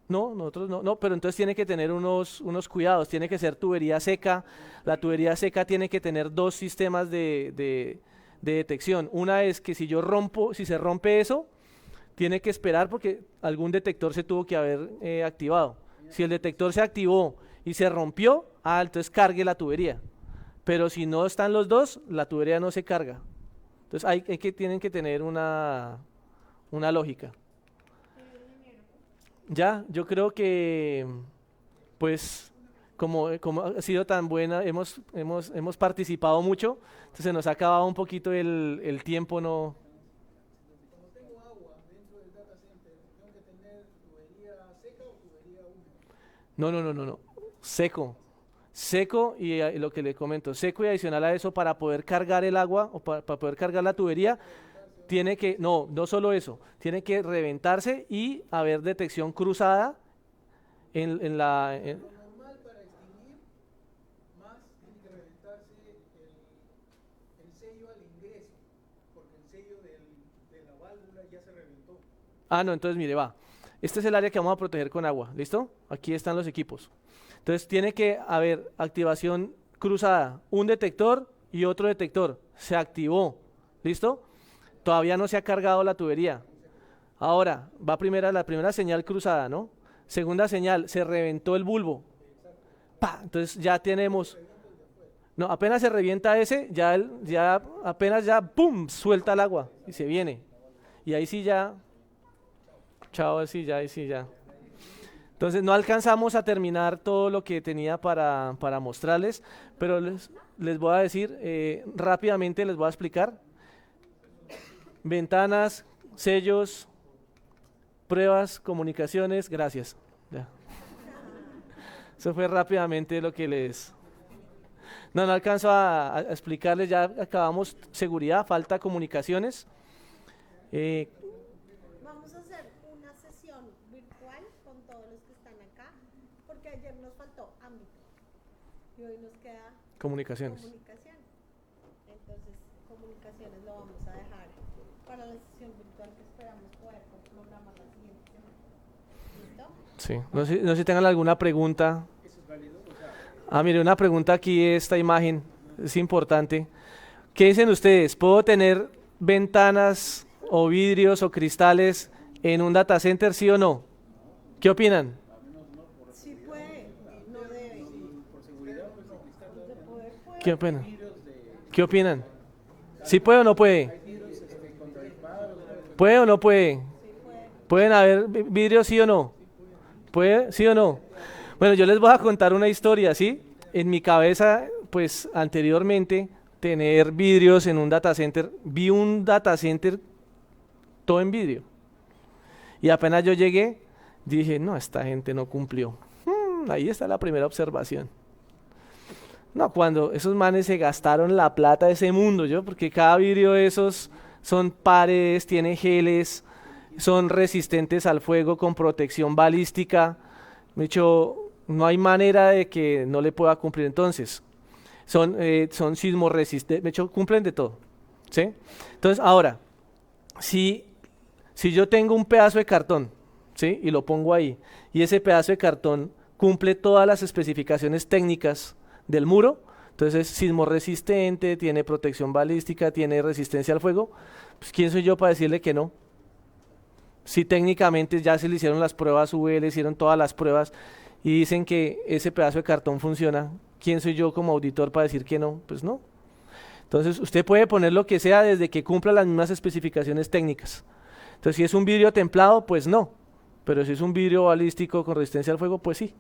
No, nosotros no, pero entonces tiene que tener unos cuidados, tiene que ser tubería seca. La tubería seca tiene que tener dos sistemas de detección. Una es que si se rompe eso, tiene que esperar porque algún detector se tuvo que haber activado. Si el detector se activó y se rompió, entonces cargue la tubería. Pero si no están los dos, la tubería no se carga. Entonces tienen que tener una lógica. Ya, yo creo que, pues, como ha sido tan buena, hemos participado mucho, entonces se nos ha acabado un poquito el tiempo, ¿no? Cuando tengo agua dentro del data center, ¿tengo que tener tubería seca o tubería húmeda? No. Seco y lo que le comento, seco y adicional a eso para poder cargar el agua o para poder cargar la tubería, no solo eso, tiene que reventarse y haber detección cruzada en Lo normal para extinguir, más tiene que reventarse el sello al ingreso, porque el sello de la válvula ya se reventó. No, entonces mire, va. Este es el área que vamos a proteger con agua, ¿listo? Aquí están los equipos. Entonces tiene que haber activación cruzada, un detector y otro detector. Se activó, ¿listo? Todavía no se ha cargado la tubería. Ahora, va la primera señal cruzada, ¿no? Segunda señal, se reventó el bulbo. ¡Pah! Entonces ya tenemos... No, apenas se revienta ese, apenas ¡pum! Suelta el agua y se viene. Y ahí sí ya... Chao, ahí sí ya. Entonces no alcanzamos a terminar todo lo que tenía para mostrarles, pero les voy a decir, rápidamente les voy a explicar. Ventanas, sellos, pruebas, comunicaciones, gracias. Ya. Eso fue rápidamente lo que les... No alcanzo a explicarles, ya acabamos seguridad, falta comunicaciones. Vamos a hacer una sesión virtual con todos los que están acá, porque ayer nos faltó ámbito y hoy nos queda Comunicaciones. comunicación. Entonces, comunicaciones lo vamos a dejar para la sesión virtual que esperamos poder programar la siguiente semana. ¿Listo? Sí, no sé si tengan alguna pregunta. ¿Eso es válido? O sea, Mire, una pregunta aquí, esta imagen es importante. ¿Qué dicen ustedes? ¿Puedo tener ventanas o vidrios o cristales en un data center, sí o no? ¿Qué opinan? Sí puede, no debe. Por seguridad, pues el cristal De poder puede. ¿Qué opinan? vidrios de ¿Qué opinan? ¿Sí puede o no puede? vidrios contra disparos, ¿Puede o no puede? Sí puede. ¿Pueden haber vidrios, sí o no? ¿Puede? ¿Sí o no? Bueno, yo les voy a contar una historia, ¿sí? En mi cabeza, pues anteriormente, tener vidrios en un data center, vi un data center todo en vidrio. Y apenas yo llegué, dije, no, esta gente no cumplió. Ahí está la primera observación. No, cuando esos manes se gastaron la plata de ese mundo, yo, porque cada vidrio de esos son paredes, tiene geles, son resistentes al fuego con protección balística. De hecho, no hay manera de que no le pueda cumplir. Entonces, son sismo resistentes, de hecho, cumplen de todo. ¿Sí? Entonces, ahora, si yo tengo un pedazo de cartón, ¿sí? Y lo pongo ahí, y ese pedazo de cartón cumple todas las especificaciones técnicas del muro, entonces es sismo resistente, tiene protección balística, tiene resistencia al fuego, pues ¿quién soy yo para decirle que no? Si técnicamente ya se le hicieron las pruebas UV, le hicieron todas las pruebas y dicen que ese pedazo de cartón funciona, ¿quién soy yo como auditor para decir que no? Pues no. Entonces usted puede poner lo que sea desde que cumpla las mismas especificaciones técnicas. Entonces si es un vidrio templado, pues no. Pero si es un vidrio balístico con resistencia al fuego, pues sí.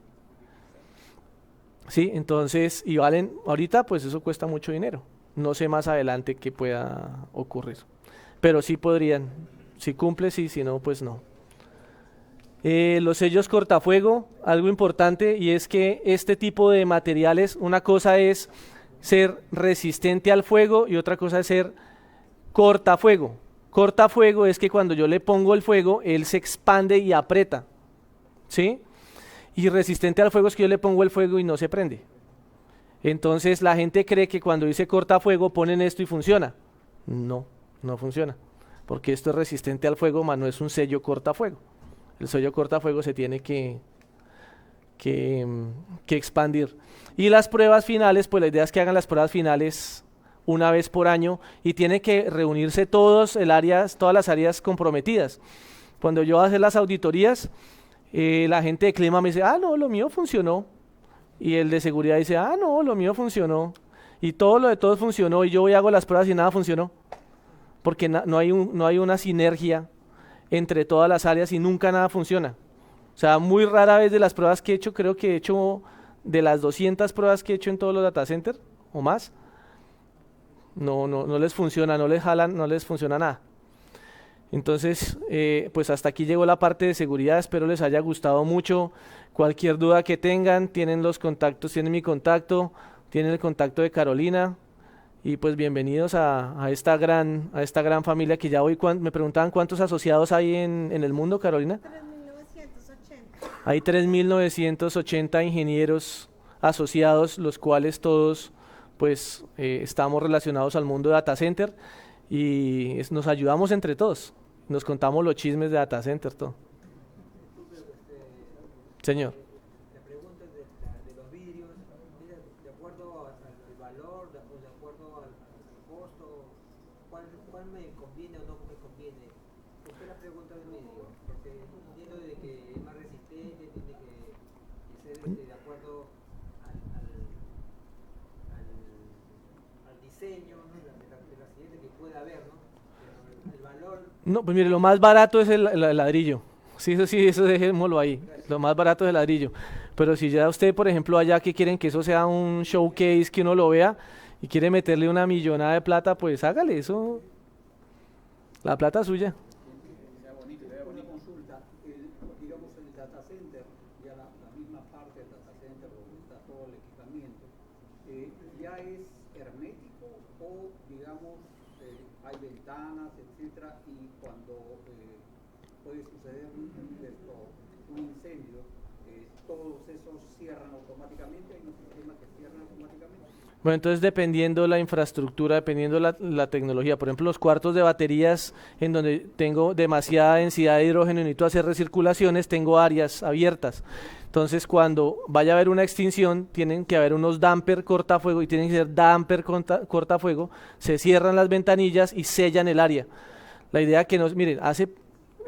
Sí, entonces, y valen, ahorita pues eso cuesta mucho dinero. No sé más adelante qué pueda ocurrir. Pero sí podrían. Si cumple, sí, si no, pues no. Los sellos cortafuego, algo importante, y es que este tipo de materiales, una cosa es ser resistente al fuego y otra cosa es ser cortafuego. Cortafuego es que cuando yo le pongo el fuego, él se expande y aprieta, ¿sí? Y resistente al fuego es que yo le pongo el fuego y no se prende. Entonces la gente cree que cuando dice cortafuego ponen esto y funciona. No, no funciona, porque esto es resistente al fuego, mas no es un sello cortafuego. El sello cortafuego se tiene que expandir. Y las pruebas finales, pues la idea es que hagan las pruebas finales una vez por año y tienen que reunirse todas las áreas comprometidas. Cuando yo voy a hacer las auditorías, la gente de clima me dice, ah, no, lo mío funcionó. Y el de seguridad dice, ah, no, lo mío funcionó. Y todo lo de todos funcionó y yo voy y hago las pruebas y nada funcionó. Porque no hay una sinergia entre todas las áreas y nunca nada funciona. O sea, muy rara vez de las pruebas que he hecho, creo que he hecho de las 200 pruebas que he hecho en todos los data centers o más, no les funciona, no les jalan, no les funciona nada. Entonces, pues hasta aquí llegó la parte de seguridad, espero les haya gustado mucho. Cualquier duda que tengan, tienen los contactos, tienen mi contacto, tienen el contacto de Carolina. Y pues bienvenidos a esta gran familia que ya hoy, me preguntaban cuántos asociados hay en el mundo, Carolina. 3.980. Hay 3.980 ingenieros asociados, los cuales todos pues estamos relacionados al mundo de data center y nos ayudamos entre todos, nos contamos los chismes de data center, todo. Señor. La pregunta de los vidrios, mira, de acuerdo al valor, de acuerdo al costo, ¿cuál me conviene o no me conviene? ¿Por qué la pregunta del vidrio? Porque entiendo de que es más resistente, tiene que ser de acuerdo al diseño, ¿no? de la siguiente que pueda haber, ¿no? Pero el valor... No, pues mire, lo más barato es el ladrillo. Sí, eso dejémoslo ahí. Lo más barato es el ladrillo. Pero si ya usted, por ejemplo, allá que quieren que eso sea un showcase, que uno lo vea y quiere meterle una millonada de plata, pues hágale eso. La plata es suya. Una consulta, digamos el data center, ya la misma parte del data center donde está todo el equipamiento, ya es hermético o digamos hay ventanas, etcétera, y cuando puede suceder un incendio, todos esos cierran automáticamente, hay un sistema que cierra automáticamente. Bueno, entonces dependiendo la infraestructura, dependiendo la tecnología, por ejemplo, los cuartos de baterías en donde tengo demasiada densidad de hidrógeno y necesito hacer recirculaciones, tengo áreas abiertas. Entonces, cuando vaya a haber una extinción, tienen que haber unos damper cortafuego y tienen que ser damper cortafuego, se cierran las ventanillas y sellan el área. La idea que miren,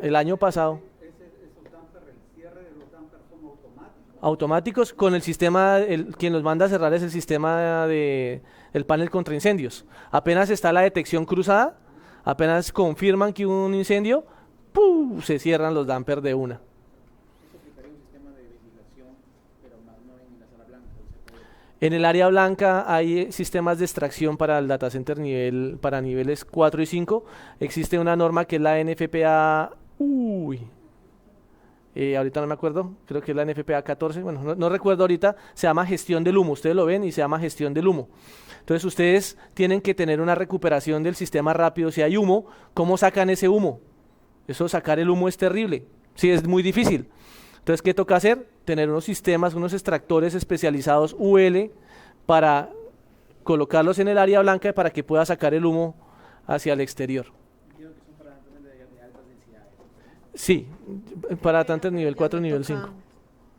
el año pasado. Esos dampers, el cierre de los dampers son automáticos. Automáticos con el sistema, quien los manda a cerrar es el sistema el panel contra incendios. Apenas está la detección cruzada, apenas confirman que hubo un incendio, ¡pum!, se cierran los dampers de una. Eso aplicaría un sistema de ventilación, pero más no en la sala blanca. En el área blanca hay sistemas de extracción para el data center para niveles 4 y 5. Existe una norma que es la NFPA, ahorita no me acuerdo, creo que es la NFPA 14, bueno, no recuerdo ahorita, se llama gestión del humo, ustedes lo ven y se llama gestión del humo. Entonces ustedes tienen que tener una recuperación del sistema rápido. Si hay humo, ¿cómo sacan ese humo? Eso, sacar el humo es terrible, sí, es muy difícil. Entonces, ¿qué toca hacer? Tener unos sistemas, unos extractores especializados UL para colocarlos en el área blanca para que pueda sacar el humo hacia el exterior. Entiendo que son para antenas de altas densidades. Sí, para tanto nivel 4 y nivel 5.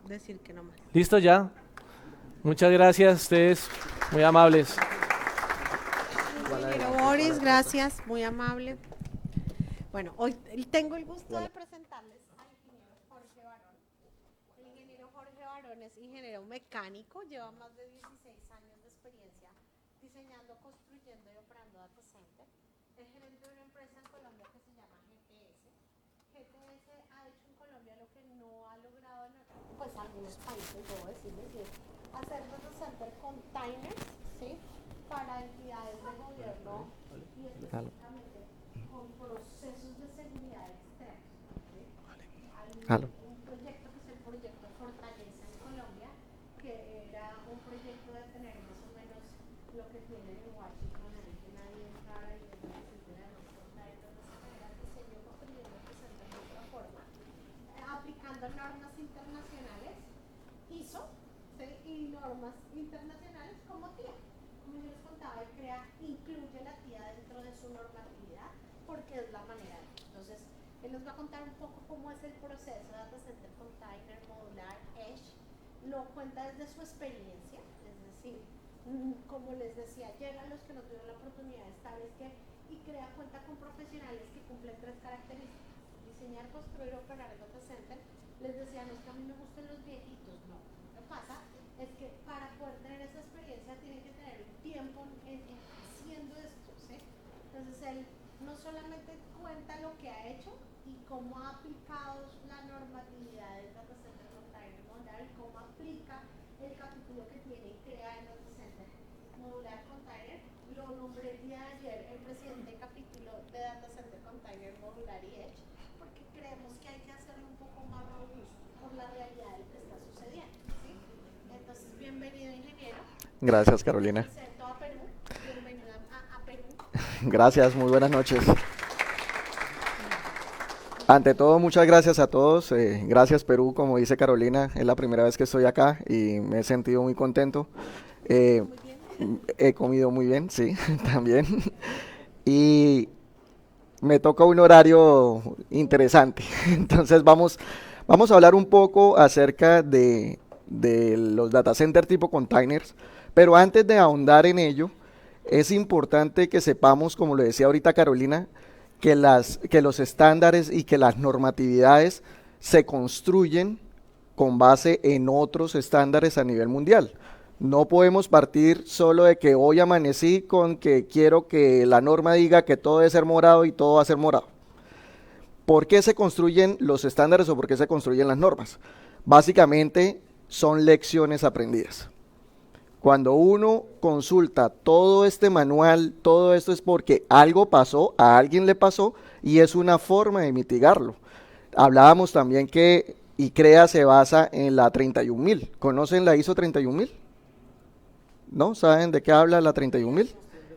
Decir que no más. ¿Listo ya? Muchas gracias, ustedes muy amables. Ingeniero Boris, gracias, muy amable. Bueno, hoy tengo el gusto de presentarles al ingeniero Jorge Barón. El ingeniero Jorge Barón es ingeniero mecánico, lleva más de 16 años de experiencia diseñando, construyendo y operando data center. Es gerente de una empresa en Colombia que se llama GTS. GTS ha hecho en Colombia lo que no ha logrado en pues algunos países, debo decirles, y es hacer data center containers, ¿sí?, para entidades de gobierno y específicamente con procesos de seguridad extremos. ¿Sí? Hay un proyecto que es el proyecto Fortaleza en Colombia, que era un proyecto de tener más o menos lo que tienen en Washington, ahí que nadie entrara y no necesitara los containers, de esa manera diseñó construyendo el presente de otra forma, aplicando normas internacionales ISO, ¿sí?, y normas internacionales como TIA. Como yo les contaba, incluye la TIA dentro de su normatividad porque es la manera. Entonces, él nos va a contar un poco cómo es el proceso de data center container, modular, edge. Lo cuenta desde su experiencia, es decir, como les decía, llegan los que no tuvieron la oportunidad de estar, y crea cuenta con profesionales que cumplen 3 características: diseñar, construir, operar el data center. Les decía, no es que a mí me gusten los viejitos, no. Lo que pasa es que para poder tener esa experiencia tienen que tener un tiempo haciendo esto, ¿sí? Entonces él no solamente cuenta lo que ha hecho y cómo ha aplicado la normatividad del data center container modular y cómo aplica el capítulo que tiene y crea el data center modular container. Lo nombré el día de ayer el presidente del capítulo de data center container modular y edge, porque creemos que hay que hacerlo un poco más robusto por la realidad de lo que está sucediendo, ¿sí? Entonces, bienvenido, ingeniero. Gracias, Carolina. Presento a Perú. Bienvenido a Perú. Gracias, muy buenas noches. Ante todo, muchas gracias a todos. Gracias, Perú, como dice Carolina, es la primera vez que estoy acá y me he sentido muy contento. He comido muy bien, sí, también. Y me toca un horario interesante. Entonces vamos a hablar un poco acerca de los data center tipo containers, pero antes de ahondar en ello, es importante que sepamos, como lo decía ahorita Carolina, que los estándares y que las normatividades se construyen con base en otros estándares a nivel mundial. No podemos partir solo de que hoy amanecí con que quiero que la norma diga que todo debe ser morado y todo va a ser morado. ¿Por qué se construyen los estándares o por qué se construyen las normas? Básicamente son lecciones aprendidas. Cuando uno consulta todo este manual, todo esto es porque algo pasó, a alguien le pasó y es una forma de mitigarlo. Hablábamos también que ICREA se basa en la 31000. ¿Conocen la ISO 31000? ¿No? ¿Saben de qué habla la 31000?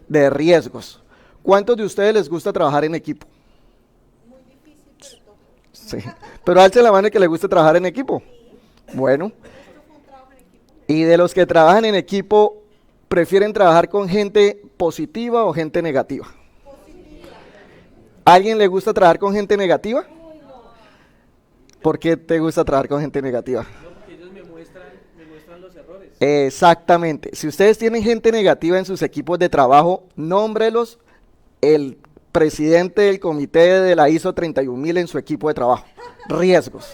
De riesgos. ¿Cuántos de ustedes les gusta trabajar en equipo? Muy difícil, pero toca. Sí. Pero alce la mano que le guste trabajar en equipo. Bueno. Esto fue un trabajo en equipo. Y de los que trabajan en equipo, ¿prefieren trabajar con gente positiva o gente negativa? ¿A alguien le gusta trabajar con gente negativa? ¿Por qué te gusta trabajar con gente negativa? No, porque ellos me muestran los errores. Exactamente. Si ustedes tienen gente negativa en sus equipos de trabajo, nómbrelos. El presidente del comité de la ISO 31000 en su equipo de trabajo. Riesgos.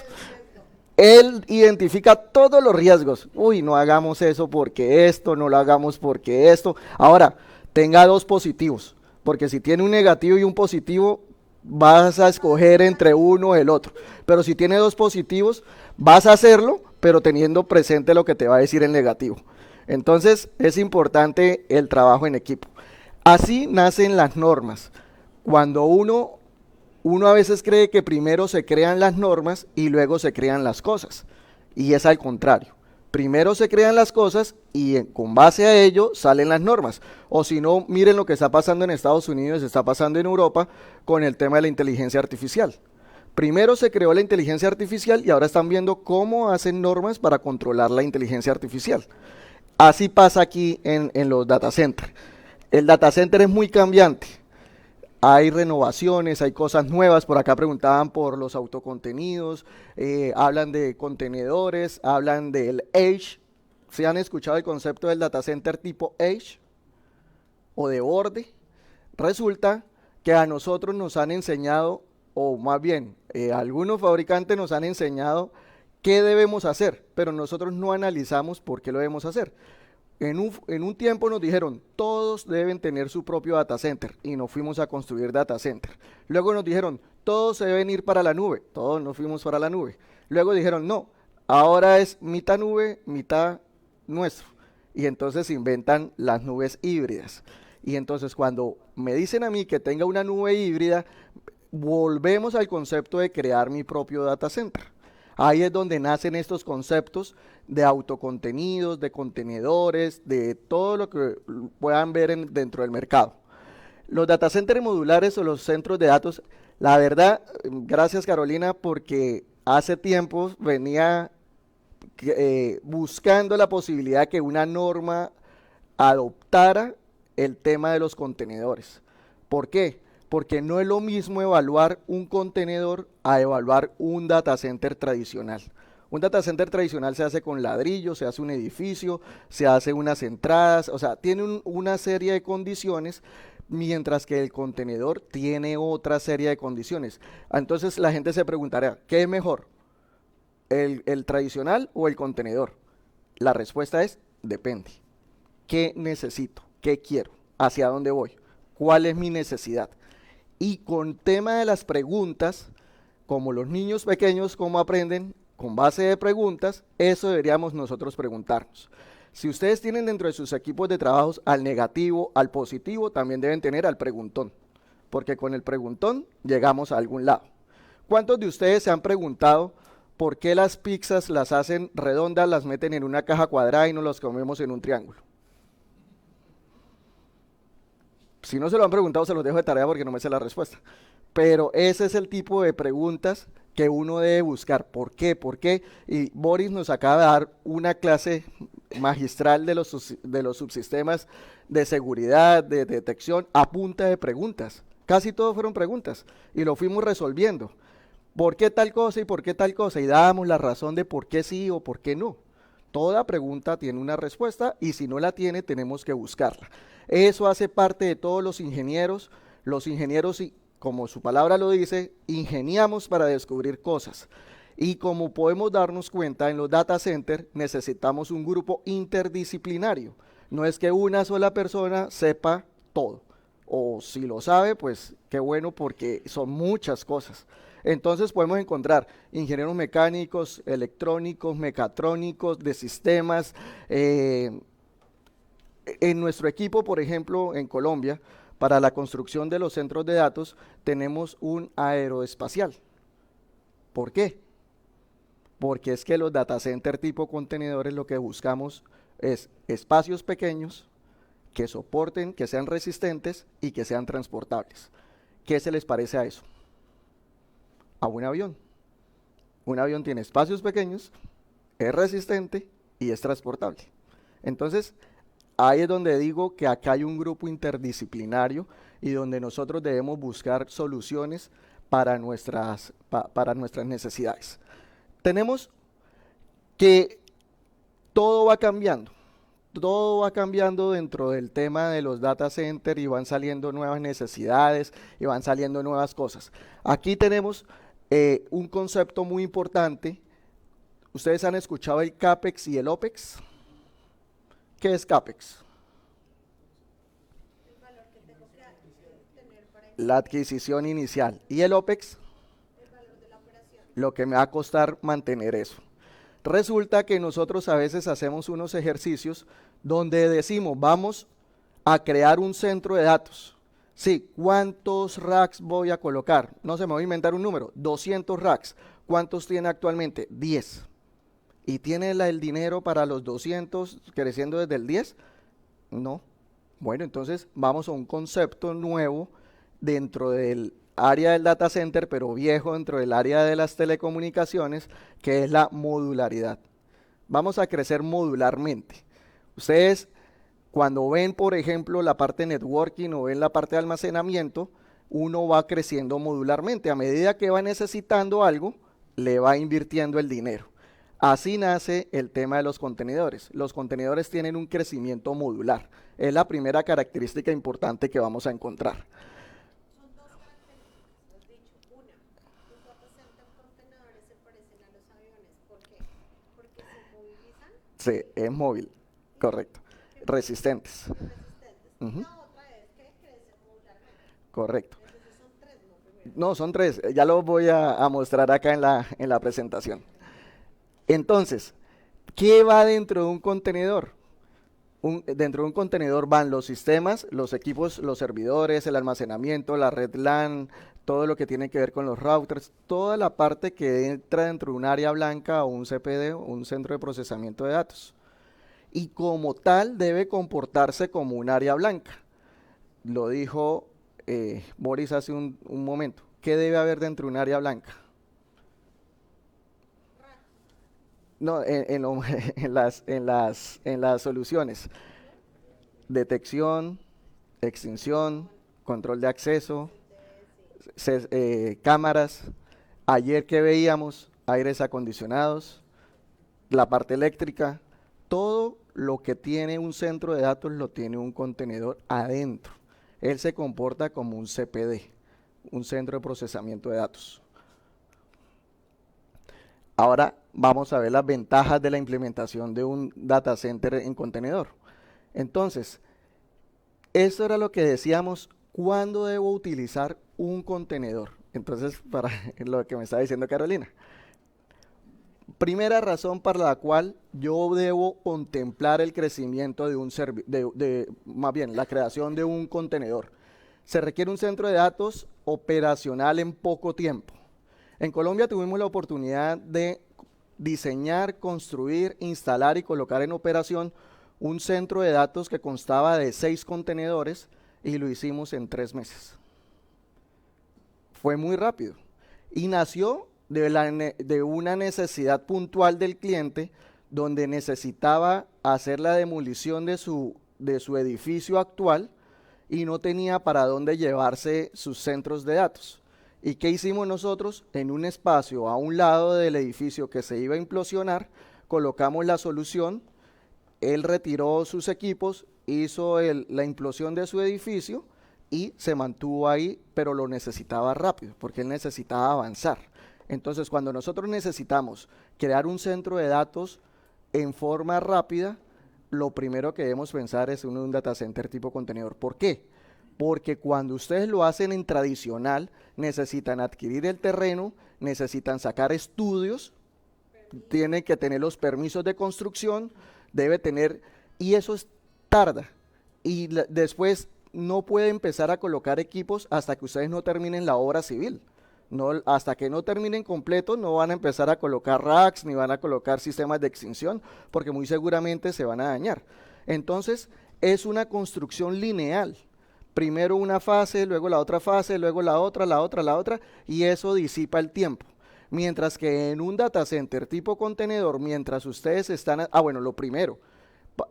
Él identifica todos los riesgos. Uy, no hagamos eso porque esto, no lo hagamos porque esto. Ahora, tenga 2 positivos, porque si tiene un negativo y un positivo, vas a escoger entre uno o el otro. Pero si tiene 2 positivos, vas a hacerlo, pero teniendo presente lo que te va a decir el negativo. Entonces, es importante el trabajo en equipo. Así nacen las normas. Cuando uno a veces cree que primero se crean las normas y luego se crean las cosas. Y es al contrario. Primero se crean las cosas y con base a ello salen las normas. O si no, miren lo que está pasando en Estados Unidos, está pasando en Europa con el tema de la inteligencia artificial. Primero se creó la inteligencia artificial y ahora están viendo cómo hacen normas para controlar la inteligencia artificial. Así pasa aquí en los data centers. El data center es muy cambiante. Hay renovaciones, hay cosas nuevas. Por acá preguntaban por los autocontenidos, hablan de contenedores, hablan del edge. ¿Se han escuchado el concepto del data center tipo edge o de borde? Resulta que a nosotros nos han enseñado, o más bien, algunos fabricantes nos han enseñado qué debemos hacer, pero nosotros no analizamos por qué lo debemos hacer. En un tiempo nos dijeron, todos deben tener su propio data center, y nos fuimos a construir data center. Luego nos dijeron, todos se deben ir para la nube, todos nos fuimos para la nube. Luego dijeron, no, ahora es mitad nube, mitad nuestro. Y entonces inventan las nubes híbridas. Y entonces cuando me dicen a mí que tenga una nube híbrida, volvemos al concepto de crear mi propio data center. Ahí es donde nacen estos conceptos de autocontenidos, de contenedores, de todo lo que puedan ver dentro del mercado. Los data centers modulares o los centros de datos, la verdad, gracias Carolina, porque hace tiempo venía buscando la posibilidad que una norma adoptara el tema de los contenedores. ¿Por qué? Porque no es lo mismo evaluar un contenedor a evaluar un data center tradicional. Un data center tradicional se hace con ladrillos, se hace un edificio, se hace unas entradas, o sea, tiene una serie de condiciones, mientras que el contenedor tiene otra serie de condiciones. Entonces la gente se preguntará, ¿qué es mejor? ¿El tradicional o el contenedor? La respuesta es, depende. ¿Qué necesito? ¿Qué quiero? ¿Hacia dónde voy? ¿Cuál es mi necesidad? Y con tema de las preguntas, como los niños pequeños, ¿cómo aprenden? Con base de preguntas, eso deberíamos nosotros preguntarnos. Si ustedes tienen dentro de sus equipos de trabajo al negativo, al positivo, también deben tener al preguntón, porque con el preguntón llegamos a algún lado. ¿Cuántos de ustedes se han preguntado por qué las pizzas las hacen redondas, las meten en una caja cuadrada y no las comemos en un triángulo? Si no se lo han preguntado, se los dejo de tarea porque no me sé la respuesta. Pero ese es el tipo de preguntas que uno debe buscar. ¿Por qué? ¿Por qué? Y Boris nos acaba de dar una clase magistral de los subsistemas de seguridad, de detección, a punta de preguntas. Casi todo fueron preguntas y lo fuimos resolviendo. ¿Por qué tal cosa y por qué tal cosa? Y dábamos la razón de por qué sí o por qué no. Toda pregunta tiene una respuesta y si no la tiene, tenemos que buscarla. Eso hace parte de todos los ingenieros. Los ingenieros, como su palabra lo dice, ingeniamos para descubrir cosas. Y como podemos darnos cuenta, en los data centers necesitamos un grupo interdisciplinario. No es que una sola persona sepa todo. O si lo sabe, pues qué bueno porque son muchas cosas. Entonces podemos encontrar ingenieros mecánicos, electrónicos, mecatrónicos, de sistemas. En nuestro equipo, por ejemplo, en Colombia, para la construcción de los centros de datos, tenemos un aeroespacial. ¿Por qué? Porque es que los data center tipo contenedores lo que buscamos es espacios pequeños que soporten, que sean resistentes y que sean transportables. ¿Qué se les parece a eso? A un avión. Un avión tiene espacios pequeños, es resistente y es transportable. Entonces, ahí es donde digo que acá hay un grupo interdisciplinario y donde nosotros debemos buscar soluciones para nuestras necesidades. Tenemos que todo va cambiando. todo va cambiando dentro del tema de los data centers y van saliendo nuevas necesidades y van saliendo nuevas cosas. Aquí tenemos un concepto muy importante. ¿Ustedes han escuchado el CAPEX y el OPEX? ¿Qué es CAPEX? El valor que tengo que tener para La adquisición inicial. ¿Y el OPEX? el valor de la operación. Lo que me va a costar mantener eso. Resulta que nosotros a veces hacemos unos ejercicios donde decimos, vamos a crear un centro de datos. Sí, ¿cuántos racks voy a colocar? No se me voy a inventar un número, 200 racks. ¿Cuántos tiene actualmente? 10. ¿Y tiene el dinero para los 200 creciendo desde el 10? No. Bueno, entonces vamos a un concepto nuevo dentro del área del data center, pero viejo dentro del área de las telecomunicaciones, que es la modularidad. Vamos a crecer modularmente. Ustedes, cuando ven, por ejemplo, la parte de networking o ven la parte de almacenamiento, uno va creciendo modularmente. A medida que va necesitando algo, le va invirtiendo el dinero. Así nace el tema de los contenedores. Los contenedores tienen un crecimiento modular. Es la primera característica importante que vamos a encontrar. Son dos características, lo has dicho. Una, los data center contenedores se parecen a los aviones. ¿Por qué? Porque se movilizan Sí, es móvil, correcto. Resistentes, y resistentes. Ujú. La otra es que crecen modularmente. correcto. Entonces son tres, no primero. No, son 3. Ya los voy a mostrar acá en la presentación. Entonces, ¿qué va dentro de un contenedor? Dentro de un contenedor van los sistemas, los equipos, los servidores, el almacenamiento, la red LAN, todo lo que tiene que ver con los routers, toda la parte que entra dentro de un área blanca o un CPD, un centro de procesamiento de datos. Y como tal debe comportarse como un área blanca. Lo dijo Boris hace un momento. ¿Qué debe haber dentro de un área blanca? No, en las soluciones. Detección, extinción, control de acceso, cámaras. Ayer que veíamos, aires acondicionados, la parte eléctrica, todo lo que tiene un centro de datos lo tiene un contenedor adentro. Él se comporta como un CPD, un centro de procesamiento de datos. Ahora vamos a ver las ventajas de la implementación de un data center en contenedor. Entonces, eso era lo que decíamos, ¿cuándo debo utilizar un contenedor? Entonces, para lo que me está diciendo Carolina. Primera razón para la cual yo debo contemplar el crecimiento de un más bien, la creación de un contenedor. Se requiere un centro de datos operacional en poco tiempo. En Colombia tuvimos la oportunidad de diseñar, construir, instalar y colocar en operación un centro de datos que constaba de 6 contenedores y lo hicimos en 3 meses. Fue muy rápido y nació de una necesidad puntual del cliente donde necesitaba hacer la demolición de su edificio actual y no tenía para dónde llevarse sus centros de datos. ¿Y qué hicimos nosotros? En un espacio a un lado del edificio que se iba a implosionar, colocamos la solución, él retiró sus equipos, hizo la implosión de su edificio y se mantuvo ahí, pero lo necesitaba rápido, porque él necesitaba avanzar. Entonces, cuando nosotros necesitamos crear un centro de datos en forma rápida, lo primero que debemos pensar es un data center tipo contenedor. ¿Por qué? Porque cuando ustedes lo hacen en tradicional, necesitan adquirir el terreno, necesitan sacar estudios, tienen que tener los permisos de construcción, debe tener, y eso tarda. Y después no puede empezar a colocar equipos hasta que ustedes no terminen la obra civil. No, hasta que no terminen completo no van a empezar a colocar racks ni van a colocar sistemas de extinción porque muy seguramente se van a dañar. Entonces es una construcción lineal. Primero una fase, luego la otra fase, luego la otra, y eso disipa el tiempo. Mientras que en un data center tipo contenedor, mientras ustedes están, bueno, lo primero,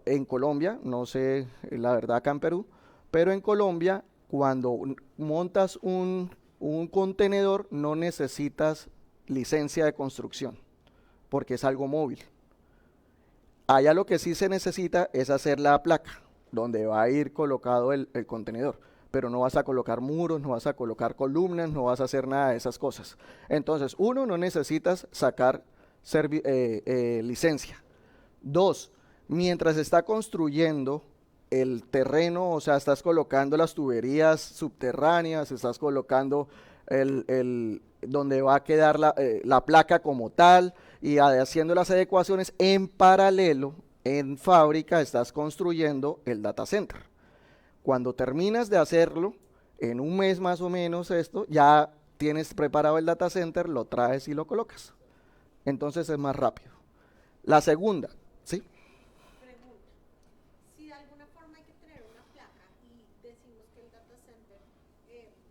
en Colombia, no sé la verdad acá en Perú, pero en Colombia cuando montas un contenedor no necesitas licencia de construcción porque es algo móvil. Allá lo que sí se necesita es hacer la placa, donde va a ir colocado el contenedor, pero no vas a colocar muros, no vas a colocar columnas, no vas a hacer nada de esas cosas. Entonces, uno, no necesitas sacar licencia. Dos, mientras está construyendo el terreno, o sea, estás colocando las tuberías subterráneas, estás colocando donde va a quedar la placa como tal y haciendo las adecuaciones en paralelo, en fábrica estás construyendo el data center. Cuando terminas de hacerlo, en un mes más o menos esto, ya tienes preparado el data center, lo traes y lo colocas. Entonces es más rápido. La segunda, ¿sí? Pregunta, si de alguna forma hay que tener una placa y decimos que el data center,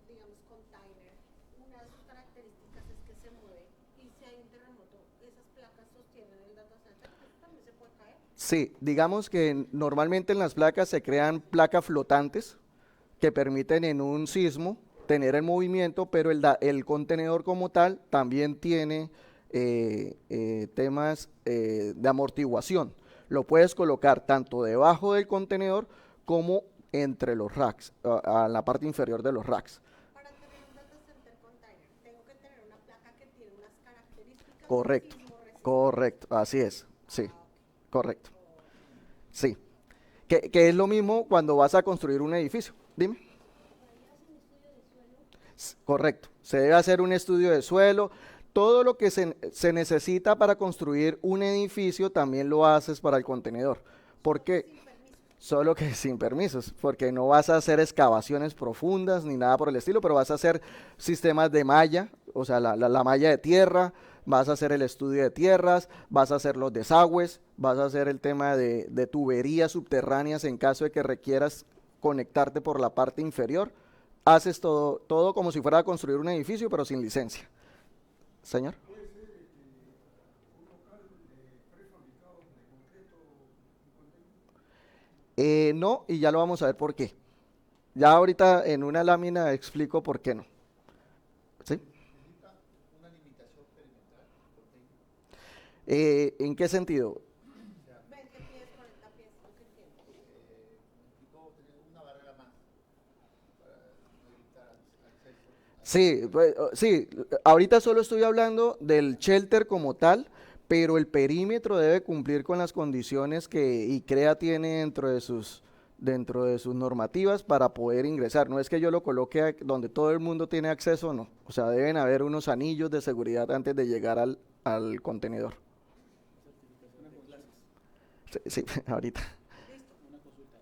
digamos container, una de sus características es que se mueve y si hay un terremoto, esas placas sostienen el data center, ¿eso también se puede caer? Sí, digamos que normalmente en las placas se crean placas flotantes que permiten en un sismo tener el movimiento, pero el contenedor como tal también tiene temas de amortiguación. Lo puedes colocar tanto debajo del contenedor como entre los racks, a la parte inferior de los racks. Para tener un data center container, tengo que tener una placa que tiene unas características Correcto, sismo resistente. correcto, así es, sí, correcto, sí. Que es lo mismo cuando vas a construir un edificio, dime. Correcto, se debe hacer un estudio de suelo. Todo lo que se necesita para construir un edificio también lo haces para el contenedor. ¿Por qué? Solo que sin permisos, porque no vas a hacer excavaciones profundas ni nada por el estilo, pero vas a hacer sistemas de malla, o sea, la malla de tierra, vas a hacer el estudio de tierras, vas a hacer los desagües, vas a hacer el tema de tuberías subterráneas en caso de que requieras conectarte por la parte inferior. Haces todo como si fuera a construir un edificio, pero sin licencia. Señor. No, y ya lo vamos a ver por qué. Ya ahorita en una lámina explico por qué no. ¿Sí? ¿En qué sentido? 20 pies, 40 pies, lo que entiendo. Sí, pues, sí, ahorita solo estoy hablando del shelter como tal, pero el perímetro debe cumplir con las condiciones que ICREA tiene dentro de sus normativas para poder ingresar. No es que yo lo coloque donde todo el mundo tiene acceso, no. O sea, deben haber unos anillos de seguridad antes de llegar al contenedor. Sí, sí, ahorita. Una consulta.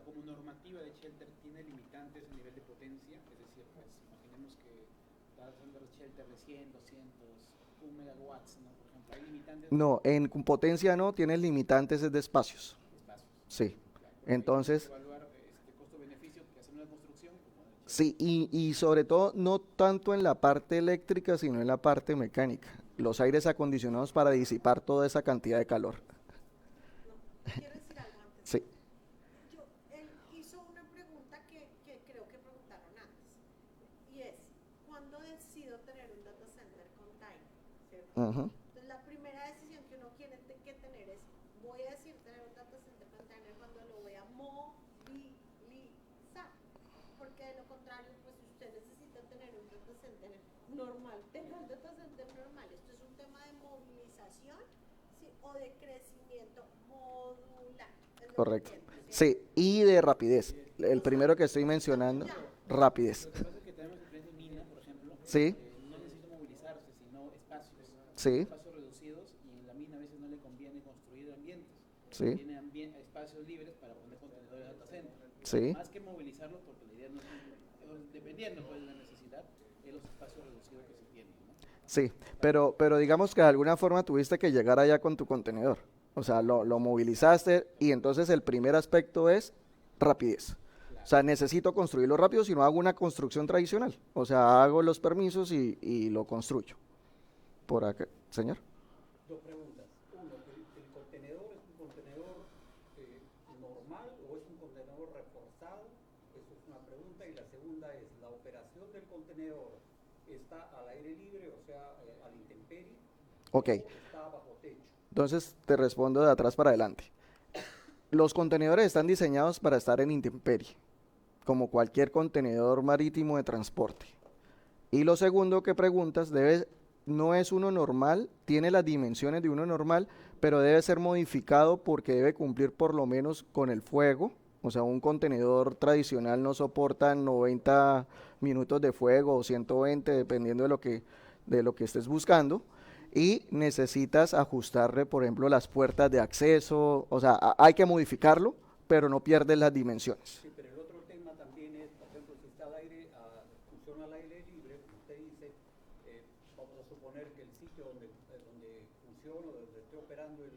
Como normativa de shelter tiene limitantes a nivel de potencia, es decir, pues imaginemos que está haciendo shelter de 100, 200, 1 megawatts, ¿no? Por ejemplo, ¿hay limitantes? No, en potencia no, tiene limitantes es de espacios. Espacios. Sí. Claro, Entonces, hay que evaluar costo-beneficio que hacer una construcción como el sí, y sobre todo no tanto en la parte eléctrica, sino en la parte mecánica. Los aires acondicionados para disipar toda esa cantidad de calor. Quiero decir algo antes. Sí. Él hizo una pregunta que creo que preguntaron antes. Y es, ¿cuándo decido tener un data center container? ¿Cierto? Ujú. Entonces, la primera decisión que uno tiene que tener es, voy a decir tener un data center container cuando lo voy a movilizar. Porque de lo contrario, pues si usted necesita tener un data center normal, tenga el data center normal. Esto es un tema de movilización, ¿sí? O de crecimiento modular. Correcto. Sí, y de rapidez. El primero que estoy mencionando, rapidez. Lo que pasa es que tenemos diferentes minas, por ejemplo, Sí, no necesita movilizarse, sino espacios. sí, Espacios reducidos y en la mina a veces no le conviene construir ambientes. sí, Tiene espacios libres para poner contenedores de data center. sí. Más que movilizarlos, porque la idea no es, dependiendo pues, de la necesidad, es los espacios reducidos que se tienen, ¿no? Sí, pero digamos que de alguna forma tuviste que llegar allá con tu contenedor. O sea, lo movilizaste y entonces el primer aspecto es rapidez. O sea, necesito construirlo rápido si no hago una construcción tradicional. O sea, hago los permisos y lo construyo. Por acá, señor. Dos preguntas. Uno, ¿el contenedor es un contenedor normal o es un contenedor reforzado? Eso es una pregunta. Y la segunda es, ¿la operación del contenedor está al aire libre, o sea, a la intemperie? Ok. ¿O está bajo techo? Entonces te respondo de atrás para adelante. Los contenedores están diseñados para estar en intemperie, como cualquier contenedor marítimo de transporte. Y lo segundo que preguntas, no es uno normal, tiene las dimensiones de uno normal, pero debe ser modificado porque debe cumplir por lo menos con el fuego. O sea, un contenedor tradicional no soporta 90 minutos de fuego o 120, dependiendo de lo que estés buscando. Y necesitas ajustarle, por ejemplo, las puertas de acceso. O sea, hay que modificarlo, pero no pierdes las dimensiones. Sí, pero el otro tema también es, por ejemplo, si está al aire, funciona al aire libre, como usted dice, vamos a suponer que el sitio donde funciona, donde esté operando el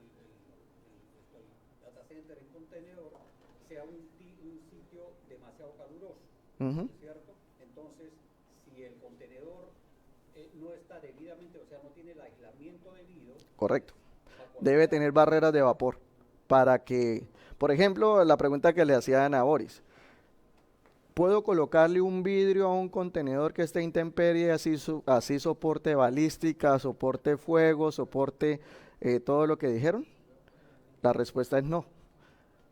data center en contenedor, sea un sitio demasiado caluroso, ¿cierto? Entonces, si el contenedor no está debidamente, o sea, no tiene el aislamiento debido. Correcto. Debe tener barreras de vapor para que, por ejemplo, la pregunta que le hacía a Ana Boris, ¿puedo colocarle un vidrio a un contenedor que esté intemperie, así soporte balística, soporte fuego, soporte todo lo que dijeron? La respuesta es no.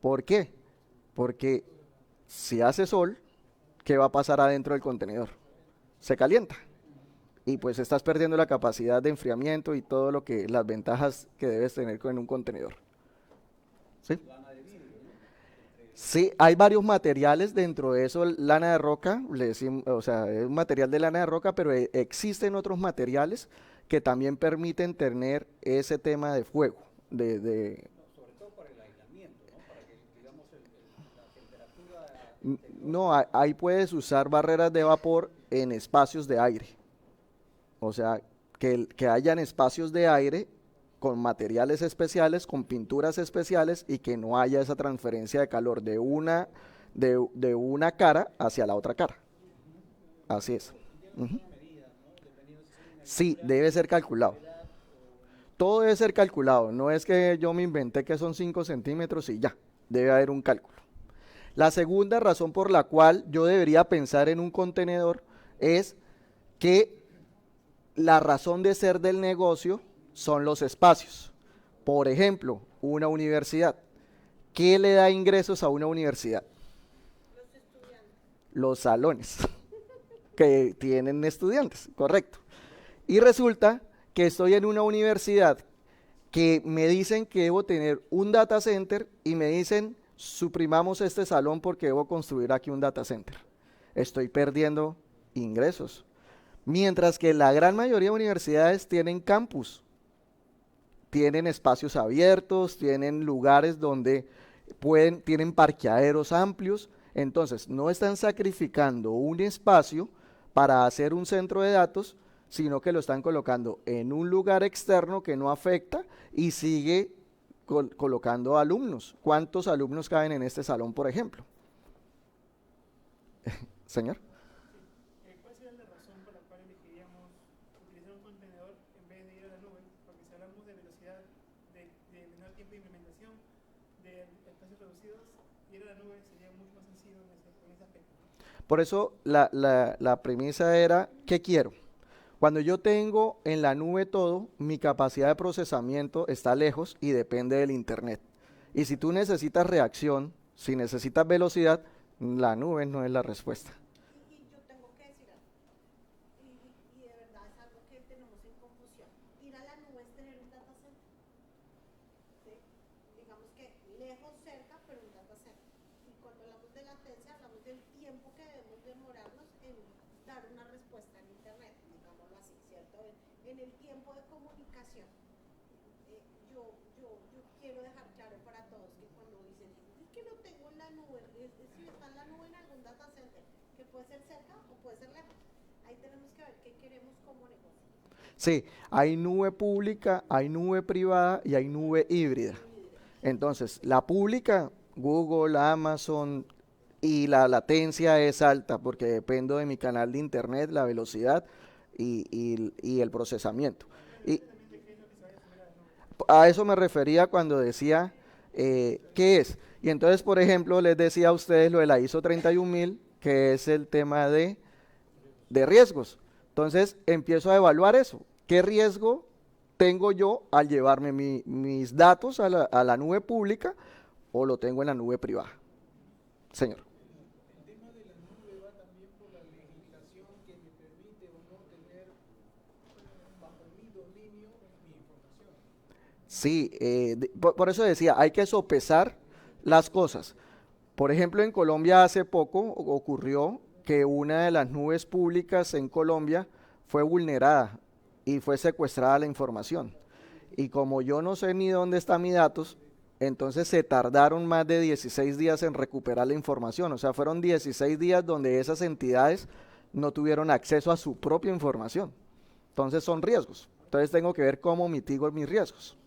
¿Por qué? Porque si hace sol, ¿qué va a pasar adentro del contenedor? Se calienta. Y pues estás perdiendo la capacidad de enfriamiento y todo lo que, las ventajas que debes tener en un contenedor. ¿Sí? Sí, hay varios materiales dentro de eso, lana de roca, le decimos, o sea, es un material de lana de roca, pero existen otros materiales que también permiten tener ese tema de fuego, Sobre todo para el aislamiento, ¿no? Para que, digamos, la temperatura... No, ahí puedes usar barreras de vapor en espacios de aire. O sea, que hayan espacios de aire con materiales especiales, con pinturas especiales y que no haya esa transferencia de calor de una cara hacia la otra cara. Así es. Sí, debe ser calculado. Todo debe ser calculado. No es que yo me inventé que son 5 centímetros y ya. Debe haber un cálculo. La segunda razón por la cual yo debería pensar en un contenedor es que la razón de ser del negocio son los espacios. Por ejemplo, una universidad. ¿Qué le da ingresos a una universidad? Los estudiantes. Los salones que tienen estudiantes, correcto. Y resulta que estoy en una universidad que me dicen que debo tener un data center y me dicen, suprimamos este salón porque debo construir aquí un data center. Estoy perdiendo ingresos. Mientras que la gran mayoría de universidades tienen campus, tienen espacios abiertos, tienen lugares donde tienen parqueaderos amplios, entonces no están sacrificando un espacio para hacer un centro de datos, sino que lo están colocando en un lugar externo que no afecta y sigue colocando alumnos. ¿Cuántos alumnos caben en este salón, por ejemplo? Señor. ¿Cuál sería la razón por la cual elegiríamos utilizar un contenedor en vez de ir a la nube? Porque si hablamos de velocidad, de menor tiempo de implementación, de espacios reducidos, ir a la nube sería mucho más sencillo en ese aspecto. Por eso la premisa era, ¿qué quiero? Cuando yo tengo en la nube todo, mi capacidad de procesamiento está lejos y depende del internet. Y si tú necesitas reacción, si necesitas velocidad, la nube no es la respuesta. Y yo tengo que decir algo, y de verdad es algo que tenemos en confusión. Ir a la nube es tener un data center. ¿Sí? Digamos que lejos, cerca, pero un data center. Y cuando hablamos de latencia, hablamos del tiempo que debemos demorarnos en dar una respuesta en internet, digámoslo así, ¿cierto? En el tiempo de comunicación. Yo quiero dejar claro para todos que cuando dicen, es que lo tengo en la nube, es si está en la nube en algún data center, que puede ser cerca o puede ser lejos. Ahí tenemos que ver qué queremos como negocio. Sí, hay nube pública, hay nube privada y hay nube híbrida. Entonces, la pública, Google, Amazon, y la latencia es alta porque dependo de mi canal de internet, la velocidad y el procesamiento. Y a eso me refería cuando decía, ¿qué es? Y entonces, por ejemplo, les decía a ustedes lo de la ISO 31000, que es el tema de riesgos. Entonces, empiezo a evaluar eso. ¿Qué riesgo tengo yo al llevarme mis datos a la nube pública o lo tengo en la nube privada? Señor. El tema de la nube va también por la legislación que me permite o no tener bajo mi dominio mi información. Sí, por eso decía, hay que sopesar las cosas. Por ejemplo, en Colombia hace poco ocurrió que una de las nubes públicas en Colombia fue vulnerada y fue secuestrada la información. Y como yo no sé ni dónde están mis datos, entonces se tardaron más de 16 días en recuperar la información. O sea, fueron 16 días donde esas entidades no tuvieron acceso a su propia información. Entonces son riesgos. Entonces tengo que ver cómo mitigo mis riesgos.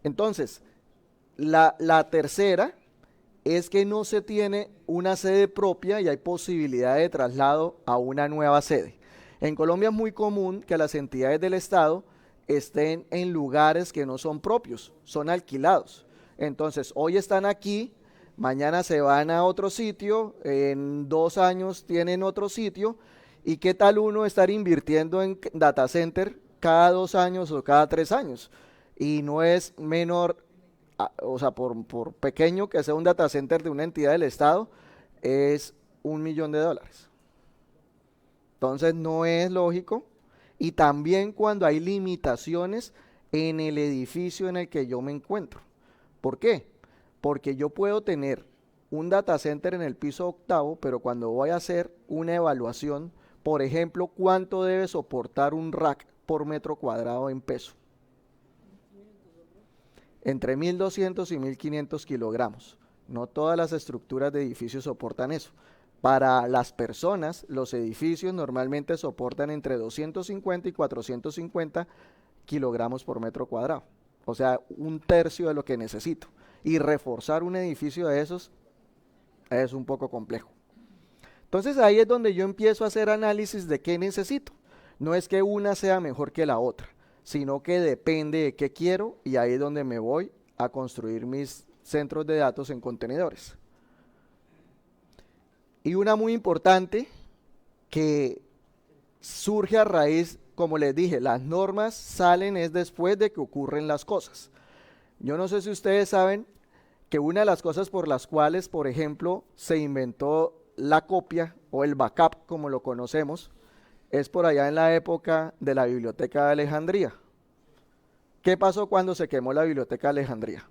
Entonces, la tercera es que no se tiene una sede propia y hay posibilidad de traslado a una nueva sede. En Colombia es muy común que las entidades del Estado estén en lugares que no son propios, son alquilados. Entonces, hoy están aquí, mañana se van a otro sitio, en 2 años tienen otro sitio, y qué tal uno estar invirtiendo en data center cada 2 años o cada 3 años. Y no es menor, o sea, por pequeño que sea un data center de una entidad del Estado, es $1 millón. Entonces no es lógico. Y también cuando hay limitaciones en el edificio en el que yo me encuentro. ¿Por qué? Porque yo puedo tener un data center en el piso 8º, pero cuando voy a hacer una evaluación, por ejemplo, ¿cuánto debe soportar un rack por metro cuadrado en peso? Entre 1.200 y 1.500 kilogramos. No todas las estructuras de edificios soportan eso. Para las personas, los edificios normalmente soportan entre 250 y 450 kilogramos por metro cuadrado. O sea, 1/3 de lo que necesito. Y reforzar un edificio de esos es un poco complejo. Entonces ahí es donde yo empiezo a hacer análisis de qué necesito. No es que una sea mejor que la otra, sino que depende de qué quiero y ahí es donde me voy a construir mis centros de datos en contenedores. Y una muy importante que surge a raíz, como les dije, las normas salen es después de que ocurren las cosas. Yo no sé si ustedes saben que una de las cosas por las cuales, por ejemplo, se inventó la copia o el backup, como lo conocemos, es por allá en la época de la Biblioteca de Alejandría. ¿Qué pasó cuando se quemó la Biblioteca de Alejandría?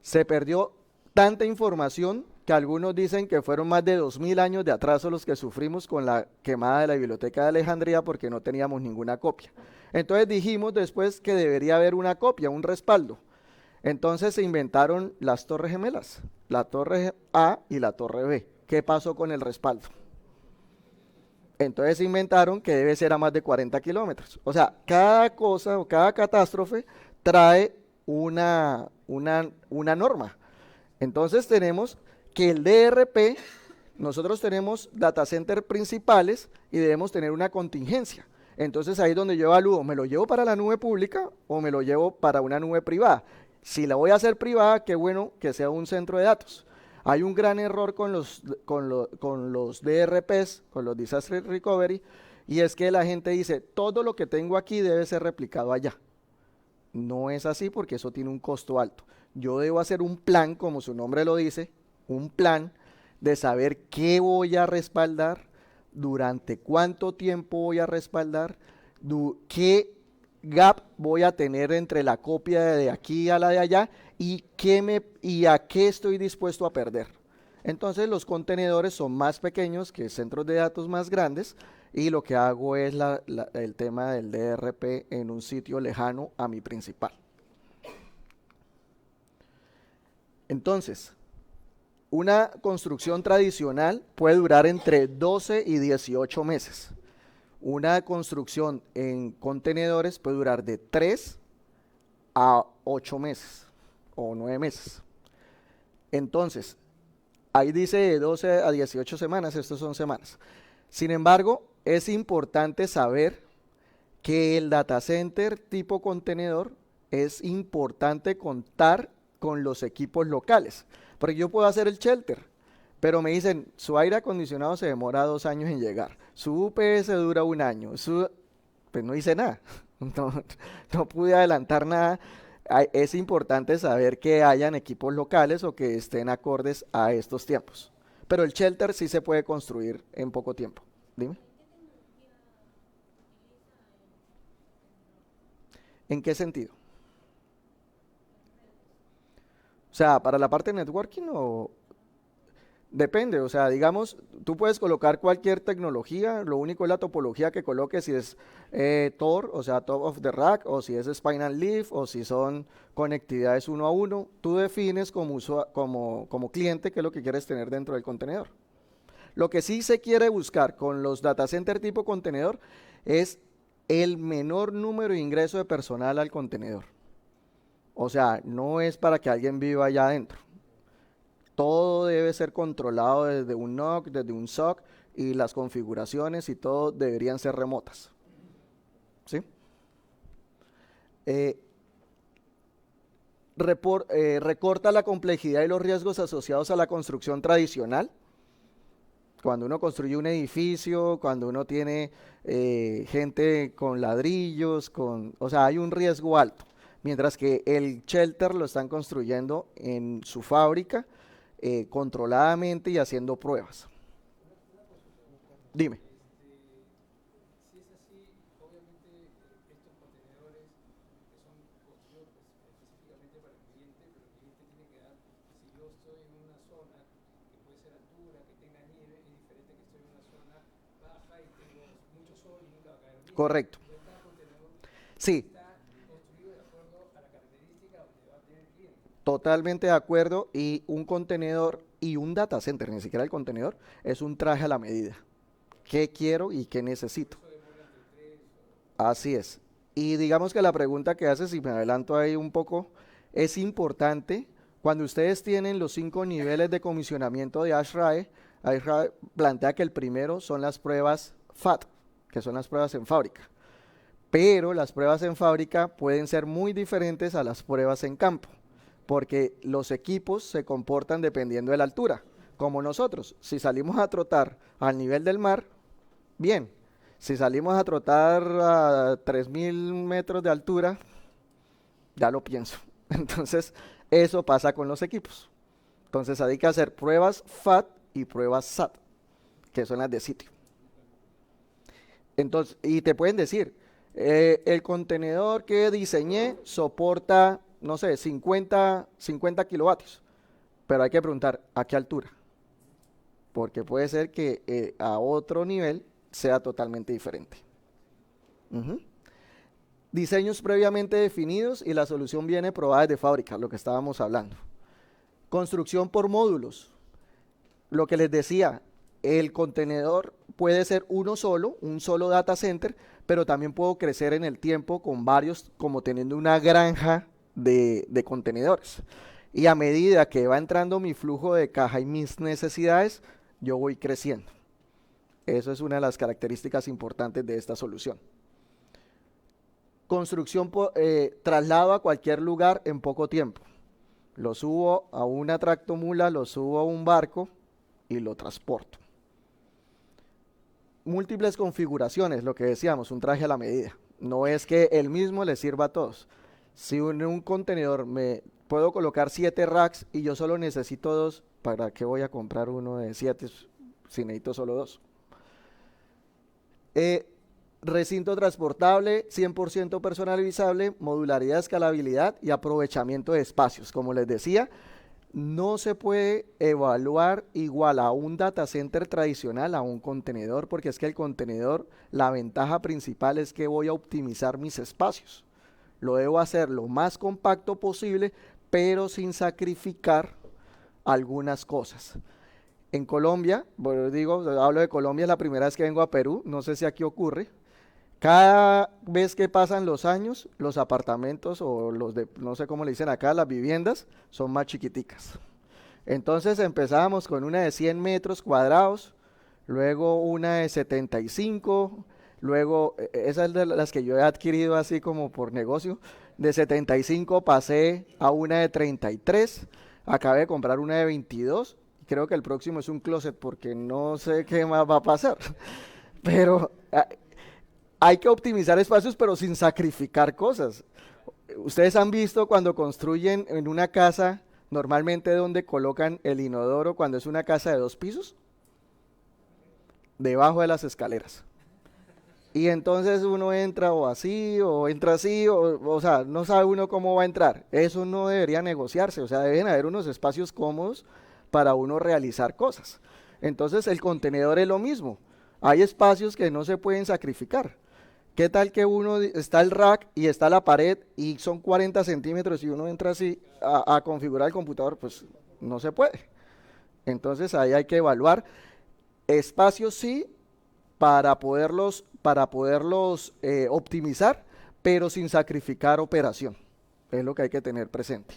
Se perdió tanta información que algunos dicen que fueron más de 2000 años de atraso los que sufrimos con la quemada de la Biblioteca de Alejandría porque no teníamos ninguna copia. Entonces dijimos después que debería haber una copia, un respaldo. Entonces se inventaron las torres gemelas, la torre A y la torre B. ¿Qué pasó con el respaldo? Entonces se inventaron que debe ser a más de 40 kilómetros. O sea, cada cosa o cada catástrofe trae una norma. Entonces tenemos que el DRP, nosotros tenemos data center principales y debemos tener una contingencia. Entonces ahí es donde yo evalúo, ¿me lo llevo para la nube pública o me lo llevo para una nube privada? Si la voy a hacer privada, qué bueno que sea un centro de datos. Hay un gran error con los DRPs, con los Disaster Recovery, y es que la gente dice, todo lo que tengo aquí debe ser replicado allá. No es así porque eso tiene un costo alto. Yo debo hacer un plan, como su nombre lo dice, un plan de saber qué voy a respaldar, durante cuánto tiempo voy a respaldar, qué gap voy a tener entre la copia de aquí a la de allá y a qué estoy dispuesto a perder. Entonces los contenedores son más pequeños que centros de datos más grandes y lo que hago es el tema del DRP en un sitio lejano a mi principal. Entonces, una construcción tradicional puede durar entre 12 y 18 meses. Una construcción en contenedores puede durar de 3 a 8 meses o 9 meses. Entonces, ahí dice de 12 a 18 semanas, estos son semanas. Sin embargo, es importante saber que el data center tipo contenedor es importante contar con los equipos locales. Porque yo puedo hacer el shelter, pero me dicen, su aire acondicionado se demora 2 años en llegar, su UPS dura 1 año, pues no hice nada, no, no pude adelantar nada. Es importante saber que hayan equipos locales o que estén acordes a estos tiempos. Pero el shelter sí se puede construir en poco tiempo. Dime. ¿En qué sentido? O sea, para la parte de networking o depende, o sea, digamos, tú puedes colocar cualquier tecnología, lo único es la topología que coloques, si es Tor, o sea, top of the rack, o si es spinal leaf, o si son conectividades uno a uno, tú defines como cliente qué es lo que quieres tener dentro del contenedor. Lo que sí se quiere buscar con los data center tipo contenedor es el menor número de ingreso de personal al contenedor. O sea, no es para que alguien viva allá adentro. Todo debe ser controlado desde un NOC, desde un SOC, y las configuraciones y todo deberían ser remotas. ¿Sí? Recorta la complejidad y los riesgos asociados a la construcción tradicional. Cuando uno construye un edificio, cuando uno tiene gente con ladrillos, o sea, hay un riesgo alto. Mientras que el shelter lo están construyendo en su fábrica, controladamente y haciendo pruebas. Dime. Si es así, obviamente estos contenedores que son construidos específicamente para el cliente, pero el cliente tiene que dar, si yo estoy en una zona que puede ser altura, que tenga nieve, es diferente que estoy en una zona baja y tengo mucho sol y nunca va a caer nieve. Correcto. Entonces cada contenedor Sí. está construido de acuerdo a la característica donde va a tener el cliente. Totalmente de acuerdo, y un contenedor y un data center, ni siquiera el contenedor, es un traje a la medida. ¿Qué quiero y qué necesito? Así es. Y digamos que la pregunta que haces, si me adelanto ahí un poco, es importante cuando ustedes tienen los 5 niveles de comisionamiento de ASHRAE. ASHRAE plantea que el primero son las pruebas FAT, que son las pruebas en fábrica. Pero las pruebas en fábrica pueden ser muy diferentes a las pruebas en campo, porque los equipos se comportan dependiendo de la altura. Como nosotros, si salimos a trotar al nivel del mar, bien. Si salimos a trotar a 3000 metros de altura, ya lo pienso. Entonces, eso pasa con los equipos. Entonces, hay que hacer pruebas FAT y pruebas SAT, que son las de sitio. Entonces, y te pueden decir, el contenedor que diseñé soporta, no sé, 50 kilovatios, pero hay que preguntar, ¿a qué altura? Porque puede ser que a otro nivel sea totalmente diferente. Diseños previamente definidos y la solución viene probada desde fábrica, lo que estábamos hablando. Construcción por módulos. Lo que les decía, el contenedor puede ser un solo data center, pero también puedo crecer en el tiempo con varios, como teniendo una granja de contenedores. Y a medida que va entrando mi flujo de caja y mis necesidades, yo voy creciendo. Eso es una de las características importantes de esta solución. Construcción, traslado a cualquier lugar en poco tiempo. Lo subo a una tractomula, lo subo a un barco y lo transporto. Múltiples configuraciones, lo que decíamos, un traje a la medida. No es que el mismo le sirva a todos. Si en un contenedor me puedo colocar 7 racks y yo solo necesito 2, ¿para qué voy a comprar uno de 7 si necesito solo 2? Recinto transportable, 100% personalizable, modularidad, escalabilidad y aprovechamiento de espacios. Como les decía, no se puede evaluar igual a un data center tradicional a un contenedor, porque es que el contenedor, la ventaja principal es que voy a optimizar mis espacios. Lo debo hacer lo más compacto posible, pero sin sacrificar algunas cosas. En Colombia, bueno, hablo de Colombia, es la primera vez que vengo a Perú, no sé si aquí ocurre. Cada vez que pasan los años, los apartamentos o no sé cómo le dicen acá, las viviendas son más chiquiticas. Entonces empezábamos con una de 100 metros cuadrados, luego una de 75, luego, esas de las que yo he adquirido así como por negocio, de 75 pasé a una de 33, acabé de comprar una de 22, creo que el próximo es un closet porque no sé qué más va a pasar, pero hay que optimizar espacios, pero sin sacrificar cosas. Ustedes han visto cuando construyen en una casa, normalmente donde colocan el inodoro cuando es una casa de 2 pisos, debajo de las escaleras. Y entonces uno entra o así, o entra así, o sea, no sabe uno cómo va a entrar. Eso no debería negociarse, o sea, deben haber unos espacios cómodos para uno realizar cosas. Entonces el contenedor es lo mismo. Hay espacios que no se pueden sacrificar. ¿Qué tal que uno está el rack y está la pared y son 40 centímetros y uno entra así a configurar el computador? Pues no se puede. Entonces ahí hay que evaluar espacios sí para poderlos optimizar, pero sin sacrificar operación. Es lo que hay que tener presente.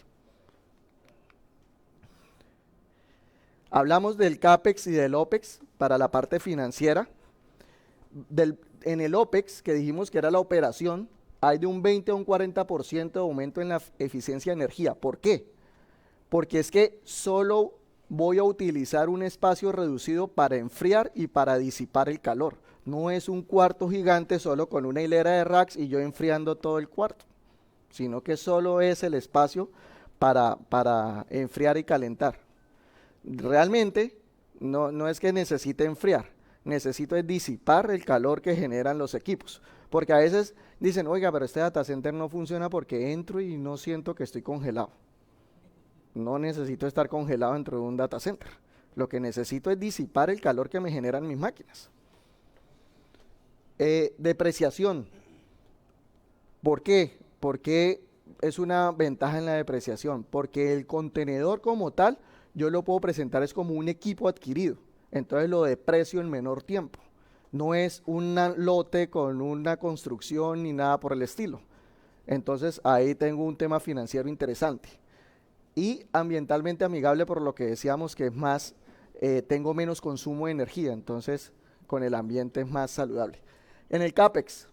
Hablamos del CAPEX y del OPEX para la parte financiera. En el OPEX, que dijimos que era la operación, hay de un 20 a un 40% de aumento en la eficiencia de energía. ¿Por qué? Porque es que solo voy a utilizar un espacio reducido para enfriar y para disipar el calor. No es un cuarto gigante solo con una hilera de racks y yo enfriando todo el cuarto, sino que solo es el espacio para enfriar y calentar. Realmente no es que necesite enfriar, necesito es disipar el calor que generan los equipos. Porque a veces dicen, oiga, pero este data center no funciona porque entro y no siento que estoy congelado. No necesito estar congelado dentro de un data center. Lo que necesito es disipar el calor que me generan mis máquinas. Depreciación. ¿Por qué? Porque es una ventaja en la depreciación. Porque el contenedor como tal, yo lo puedo presentar es como un equipo adquirido. Entonces lo deprecio en menor tiempo. No es un lote con una construcción ni nada por el estilo. Entonces ahí tengo un tema financiero interesante. Y ambientalmente amigable por lo que decíamos que es más, tengo menos consumo de energía, entonces con el ambiente es más saludable. En el CAPEX,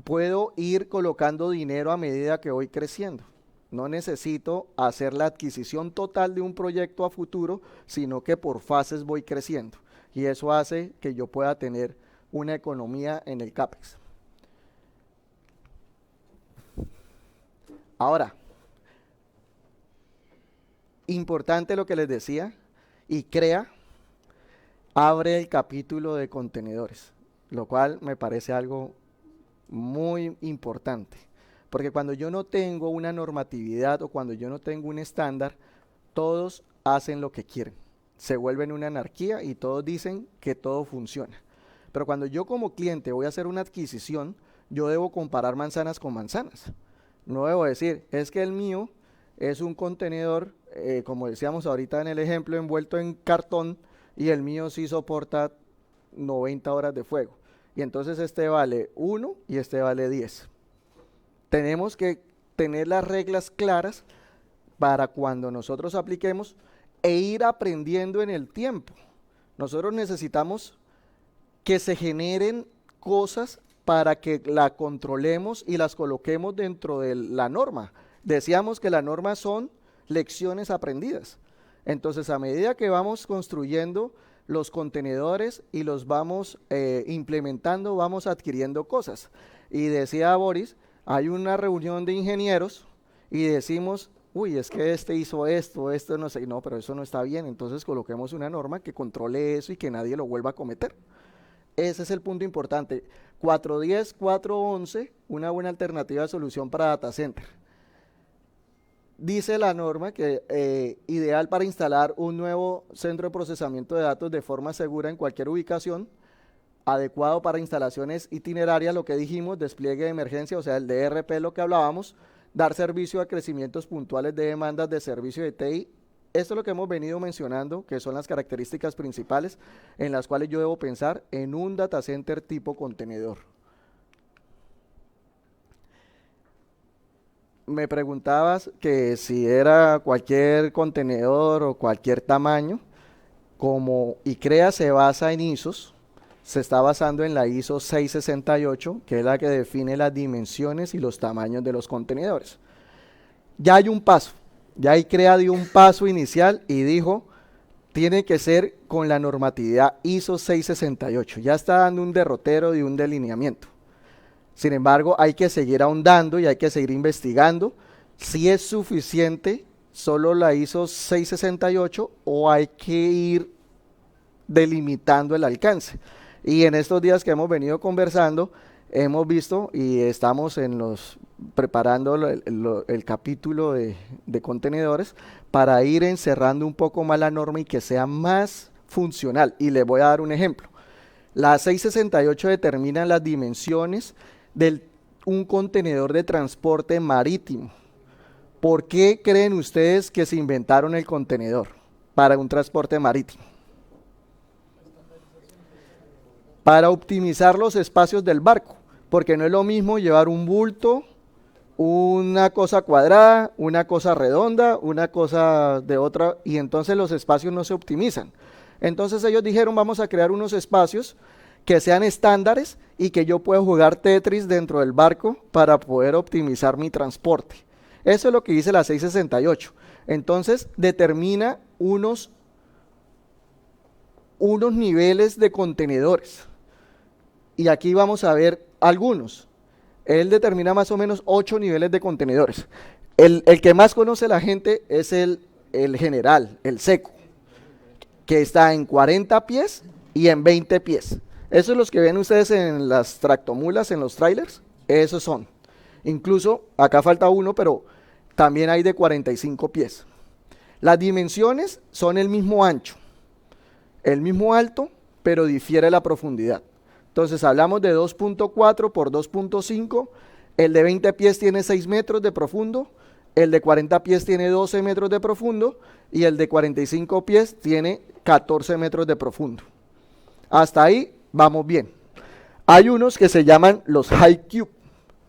puedo ir colocando dinero a medida que voy creciendo. No necesito hacer la adquisición total de un proyecto a futuro, sino que por fases voy creciendo. Y eso hace que yo pueda tener una economía en el CAPEX. Ahora, importante lo que les decía, y abre el capítulo de contenedores, lo cual me parece algo muy importante, porque cuando yo no tengo una normatividad o cuando yo no tengo un estándar, todos hacen lo que quieren, se vuelven una anarquía y todos dicen que todo funciona. Pero cuando yo como cliente voy a hacer una adquisición, yo debo comparar manzanas con manzanas. No debo decir, es que el mío es un contenedor, como decíamos ahorita en el ejemplo, envuelto en cartón, y el mío sí soporta 90 horas de fuego. Y entonces este vale 1 y este vale 10. Tenemos que tener las reglas claras para cuando nosotros apliquemos e ir aprendiendo en el tiempo. Nosotros necesitamos que se generen cosas para que la controlemos y las coloquemos dentro de la norma. Decíamos que la norma son lecciones aprendidas. Entonces, a medida que vamos construyendo los contenedores y los vamos implementando, vamos adquiriendo cosas. Y decía Boris, hay una reunión de ingenieros y decimos, uy, es que este hizo esto no sé, no, pero eso no está bien, entonces coloquemos una norma que controle eso y que nadie lo vuelva a cometer. Ese es el punto importante. 410, 411, una buena alternativa de solución para data center. Dice la norma que ideal para instalar un nuevo centro de procesamiento de datos de forma segura en cualquier ubicación, adecuado para instalaciones itinerarias, lo que dijimos, despliegue de emergencia, o sea, el DRP, lo que hablábamos, dar servicio a crecimientos puntuales de demandas de servicio de TI. Esto es lo que hemos venido mencionando, que son las características principales en las cuales yo debo pensar en un data center tipo contenedor. Me preguntabas que si era cualquier contenedor o cualquier tamaño, como ICREA se basa en ISOs, se está basando en la ISO 668, que es la que define las dimensiones y los tamaños de los contenedores. Ya hay un paso, ya ICREA dio un paso inicial y dijo tiene que ser con la normatividad ISO 668. Ya está dando un derrotero y un delineamiento. Sin embargo, hay que seguir ahondando y hay que seguir investigando si es suficiente solo la ISO 668 o hay que ir delimitando el alcance. Y en estos días que hemos venido conversando, hemos visto y estamos preparando el capítulo de contenedores para ir encerrando un poco más la norma y que sea más funcional. Y les voy a dar un ejemplo. La 668 determina las dimensiones de un contenedor de transporte marítimo. ¿Por qué creen ustedes que se inventaron el contenedor para un transporte marítimo? Para optimizar los espacios del barco, porque no es lo mismo llevar un bulto, una cosa cuadrada, una cosa redonda, una cosa de otra, y entonces los espacios no se optimizan. Entonces ellos dijeron, vamos a crear unos espacios que sean estándares y que yo pueda jugar Tetris dentro del barco para poder optimizar mi transporte. Eso es lo que dice la 668. Entonces determina unos niveles de contenedores. Y aquí vamos a ver algunos. Él determina más o menos 8 niveles de contenedores. El que más conoce la gente es el general, el seco, que está en 40 pies y en 20 pies. Esos son los que ven ustedes en las tractomulas, en los trailers. Esos son. Incluso, acá falta uno, pero también hay de 45 pies. Las dimensiones son el mismo ancho, el mismo alto, pero difiere la profundidad. Entonces hablamos de 2.4 por 2.5, el de 20 pies tiene 6 metros de profundo, el de 40 pies tiene 12 metros de profundo y el de 45 pies tiene 14 metros de profundo. Hasta ahí vamos bien. Hay unos que se llaman los high cube,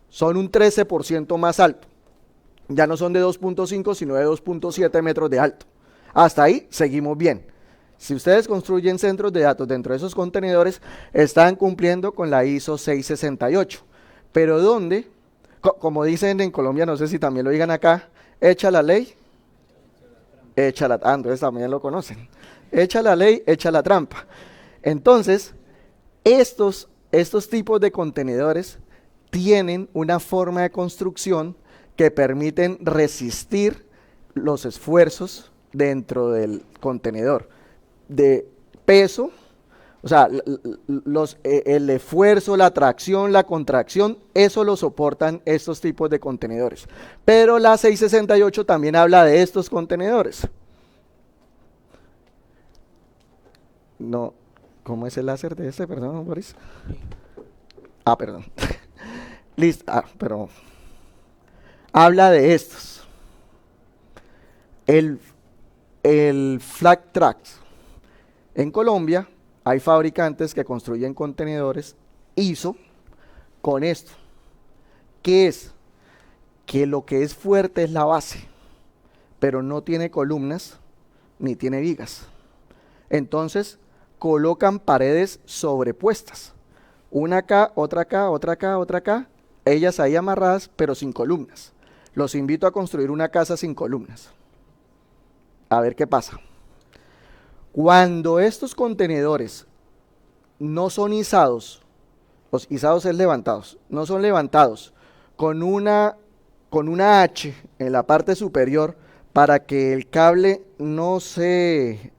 son un 13% más alto. Ya no son de 2.5 sino de 2.7 metros de alto. Hasta ahí seguimos bien. Si ustedes construyen centros de datos dentro de esos contenedores, están cumpliendo con la ISO 668. Pero ¿dónde? Como dicen en Colombia, no sé si también lo digan acá, echa la ley, echa la trampa. Entonces también lo conocen. Echa la ley, echa la trampa. Entonces, estos tipos de contenedores tienen una forma de construcción que permiten resistir los esfuerzos dentro del contenedor. De peso, o sea, el esfuerzo, la tracción, la contracción, eso lo soportan estos tipos de contenedores. Pero la 668 también habla de estos contenedores. No, ¿cómo es el láser de este? Perdón, Boris. Ah, perdón. Listo, pero habla de estos. El flat tracks. En Colombia hay fabricantes que construyen contenedores ISO con esto. ¿Qué es? Que lo que es fuerte es la base, pero no tiene columnas ni tiene vigas. Entonces colocan paredes sobrepuestas. Una acá, otra acá, otra acá, otra acá. Ellas ahí amarradas, pero sin columnas. Los invito a construir una casa sin columnas. A ver qué pasa. Cuando estos contenedores no son izados, los izados es levantados, no son levantados con una H en la parte superior para que el cable no se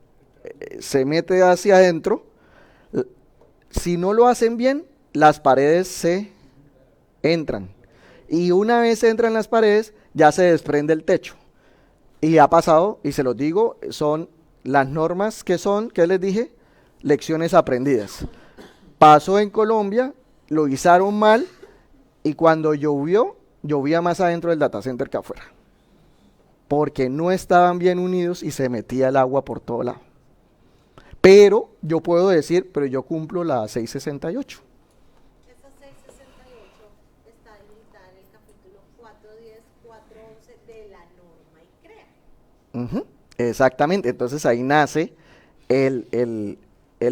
mete hacia adentro, si no lo hacen bien, las paredes se entran. Y una vez entran las paredes, ya se desprende el techo. Y ha pasado, y se los digo, son las normas que les dije, lecciones aprendidas. Pasó en Colombia, lo izaron mal, y cuando llovía más adentro del data center que afuera. Porque no estaban bien unidos y se metía el agua por todo lado. Pero yo puedo decir, pero yo cumplo la 668. Esa 668 está delimitada en el capítulo 410, 411 de la norma ICREA. Exactamente, entonces ahí nace el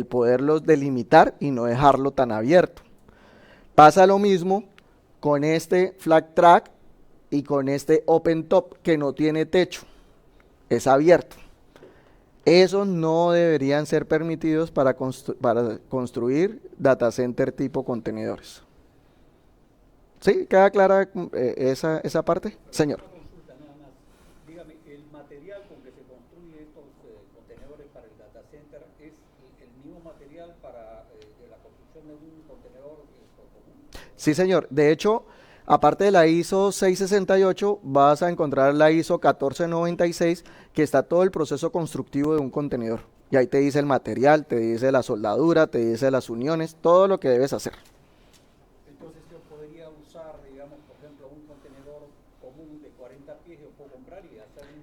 poderlos delimitar y no dejarlo tan abierto. Pasa lo mismo con este flat track y con este open top que no tiene techo, es abierto. Esos no deberían ser permitidos para construir data center tipo contenedores. ¿Sí? ¿Queda clara esa parte? Señor. Una consulta nada más. Dígame, ¿el material con que se construyen estos contenedores para el data center es el mismo material para la construcción de un contenedor común? Sí, señor. De hecho, aparte de la ISO 668, vas a encontrar la ISO 1496, que está todo el proceso constructivo de un contenedor. Y ahí te dice el material, te dice la soldadura, te dice las uniones, todo lo que debes hacer. Entonces yo podría usar, digamos, por ejemplo, un contenedor común de 40 pies, yo puedo comprar y hacer un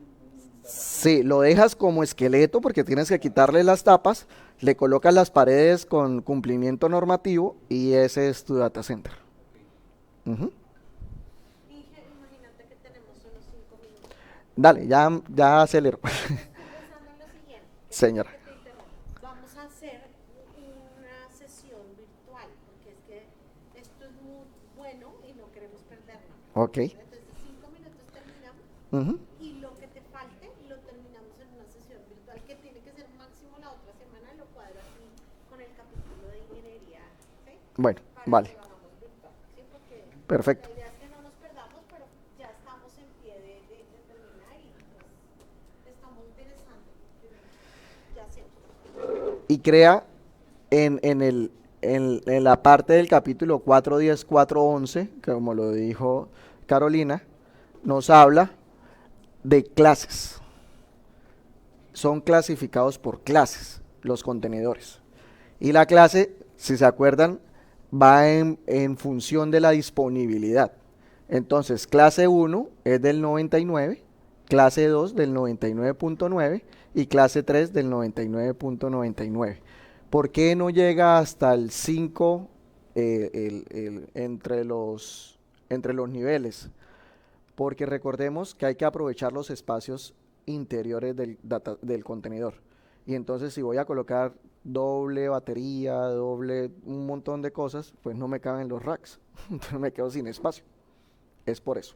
data center. Sí, lo dejas como esqueleto porque tienes que quitarle las tapas, le colocas las paredes con cumplimiento normativo y ese es tu data center. Ujú. Dije, imagínate que tenemos solo 5 minutos. Dale, ya acelero. Estoy pensando en lo siguiente. Señora. Que te interrumpa. Vamos a hacer una sesión virtual, porque es que esto es muy bueno y no queremos perderlo. Ok. Entonces, 5 minutos terminamos Ujú. y lo que te falte lo terminamos en una sesión virtual que tiene que ser máximo la otra semana, lo cuadro aquí con el capítulo de ingeniería, ¿sí? Bueno, Para vale. que lo hagamos virtual, ¿sí? Porque Perfecto. la idea es que no nos perdamos, pero ya estamos en pie de terminar y pues estamos interesando. Ya hacemos. Y crea en la parte del capítulo 410, 411, que como lo dijo Carolina, nos habla de clases. Son clasificados por clases los contenedores. Y la clase, si se acuerdan, va en función de la disponibilidad. Entonces, clase 1 es del 99, clase 2 del 99.9 y clase 3 del 99.99. ¿Por qué no llega hasta el 5 entre los niveles? Porque recordemos que hay que aprovechar los espacios interiores del contenedor. Y entonces si voy a colocar doble batería, doble un montón de cosas, pues no me caben los racks. Entonces me quedo sin espacio. Es por eso.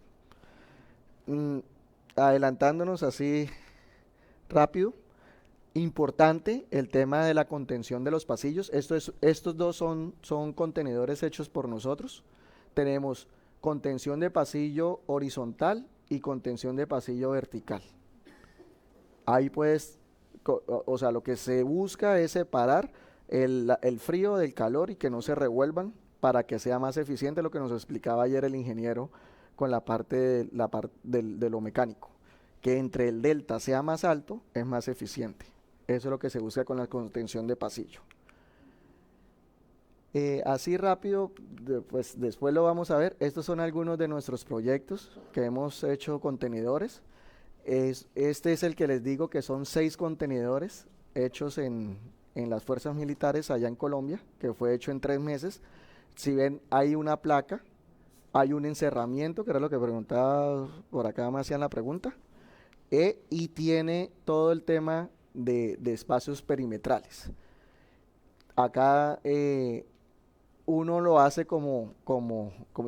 Adelantándonos así rápido. Importante el tema de la contención de los pasillos. Estos dos son contenedores hechos por nosotros. Tenemos contención de pasillo horizontal y contención de pasillo vertical. Ahí puedes, o sea, lo que se busca es separar el frío del calor y que no se revuelvan para que sea más eficiente, lo que nos explicaba ayer el ingeniero con la parte de lo mecánico. Que entre el delta sea más alto es más eficiente. Eso es lo que se busca con la contención de pasillo. Así rápido, pues después lo vamos a ver. Estos son algunos de nuestros proyectos que hemos hecho contenedores. Este es el que les digo que son 6 contenedores hechos en las fuerzas militares allá en Colombia, que fue hecho en 3 meses. Si ven, hay una placa, hay un encerramiento, que era lo que preguntaba, por acá me hacían la pregunta, y tiene todo el tema de espacios perimetrales. Acá uno lo hace como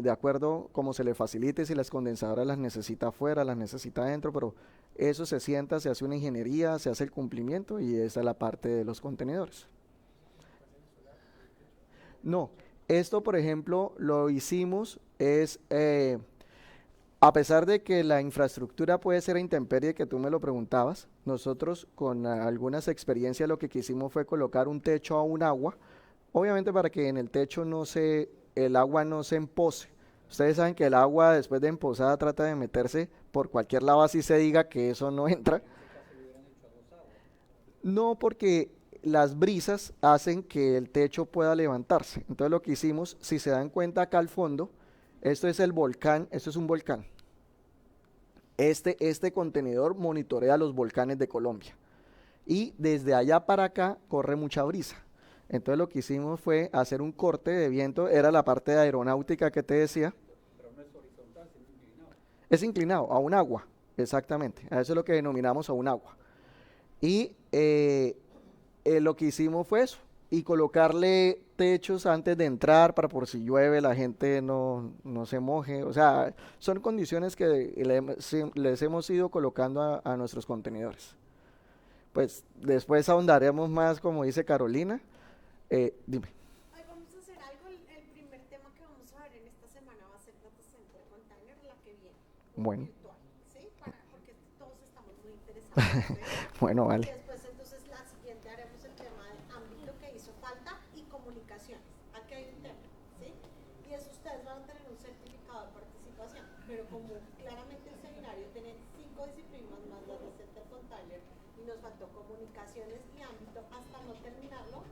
de acuerdo como se le facilite, si las condensadoras las necesita afuera, las necesita adentro, pero eso se sienta, se hace una ingeniería, se hace el cumplimiento y esa es la parte de los contenedores. No, esto por ejemplo lo hicimos, a pesar de que la infraestructura puede ser a intemperie, que tú me lo preguntabas, nosotros con algunas experiencias lo que quisimos fue colocar un techo a un agua, obviamente para que en el techo el agua no se empose. Ustedes saben que el agua después de empozada trata de meterse por cualquier lado, así se diga que eso no entra. No, porque las brisas hacen que el techo pueda levantarse. Entonces lo que hicimos, si se dan cuenta acá al fondo, esto es el volcán, esto es un volcán. Este contenedor monitorea los volcanes de Colombia. Y desde allá para acá corre mucha brisa. Entonces lo que hicimos fue hacer un corte de viento, era la parte de aeronáutica que te decía. Pero no es horizontal, sino inclinado. Es inclinado, a un agua, exactamente. A eso es lo que denominamos a un agua. Y lo que hicimos fue eso, y colocarle techos antes de entrar para por si llueve la gente no se moje. O sea, son condiciones que les hemos ido colocando a nuestros contenedores. pues después ahondaremos más, como dice Carolina. Dime. Hoy vamos a hacer algo. El primer tema que vamos a ver en esta semana va a ser Data Center Container, la que viene. Bueno. Virtual, ¿sí? Porque todos estamos muy interesados. ¿Sí? Bueno, Y vale. después entonces la siguiente haremos el tema de ámbito que hizo falta y comunicaciones. Aquí hay un tema, ¿sí? Y eso ustedes van a tener un certificado de participación, pero como claramente el seminario tiene 5 disciplinas más Data Center Container y nos faltó comunicaciones y ámbito, hasta no terminarlo,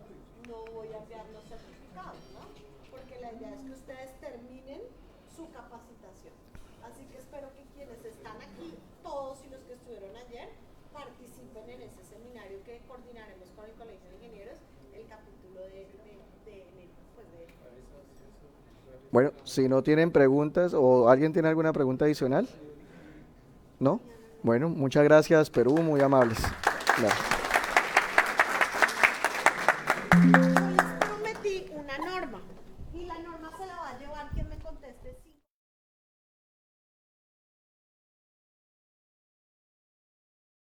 no voy a enviar los certificados, ¿no? Porque la idea es que ustedes terminen su capacitación. Así que espero que quienes están aquí, todos y los que estuvieron ayer, participen en ese seminario que coordinaremos con el Colegio de Ingenieros, el capítulo de Bueno, si no tienen preguntas o alguien tiene alguna pregunta adicional, ¿no? Bueno, muchas gracias, Perú, muy amables. Gracias. Yo les prometí una norma y la norma se la va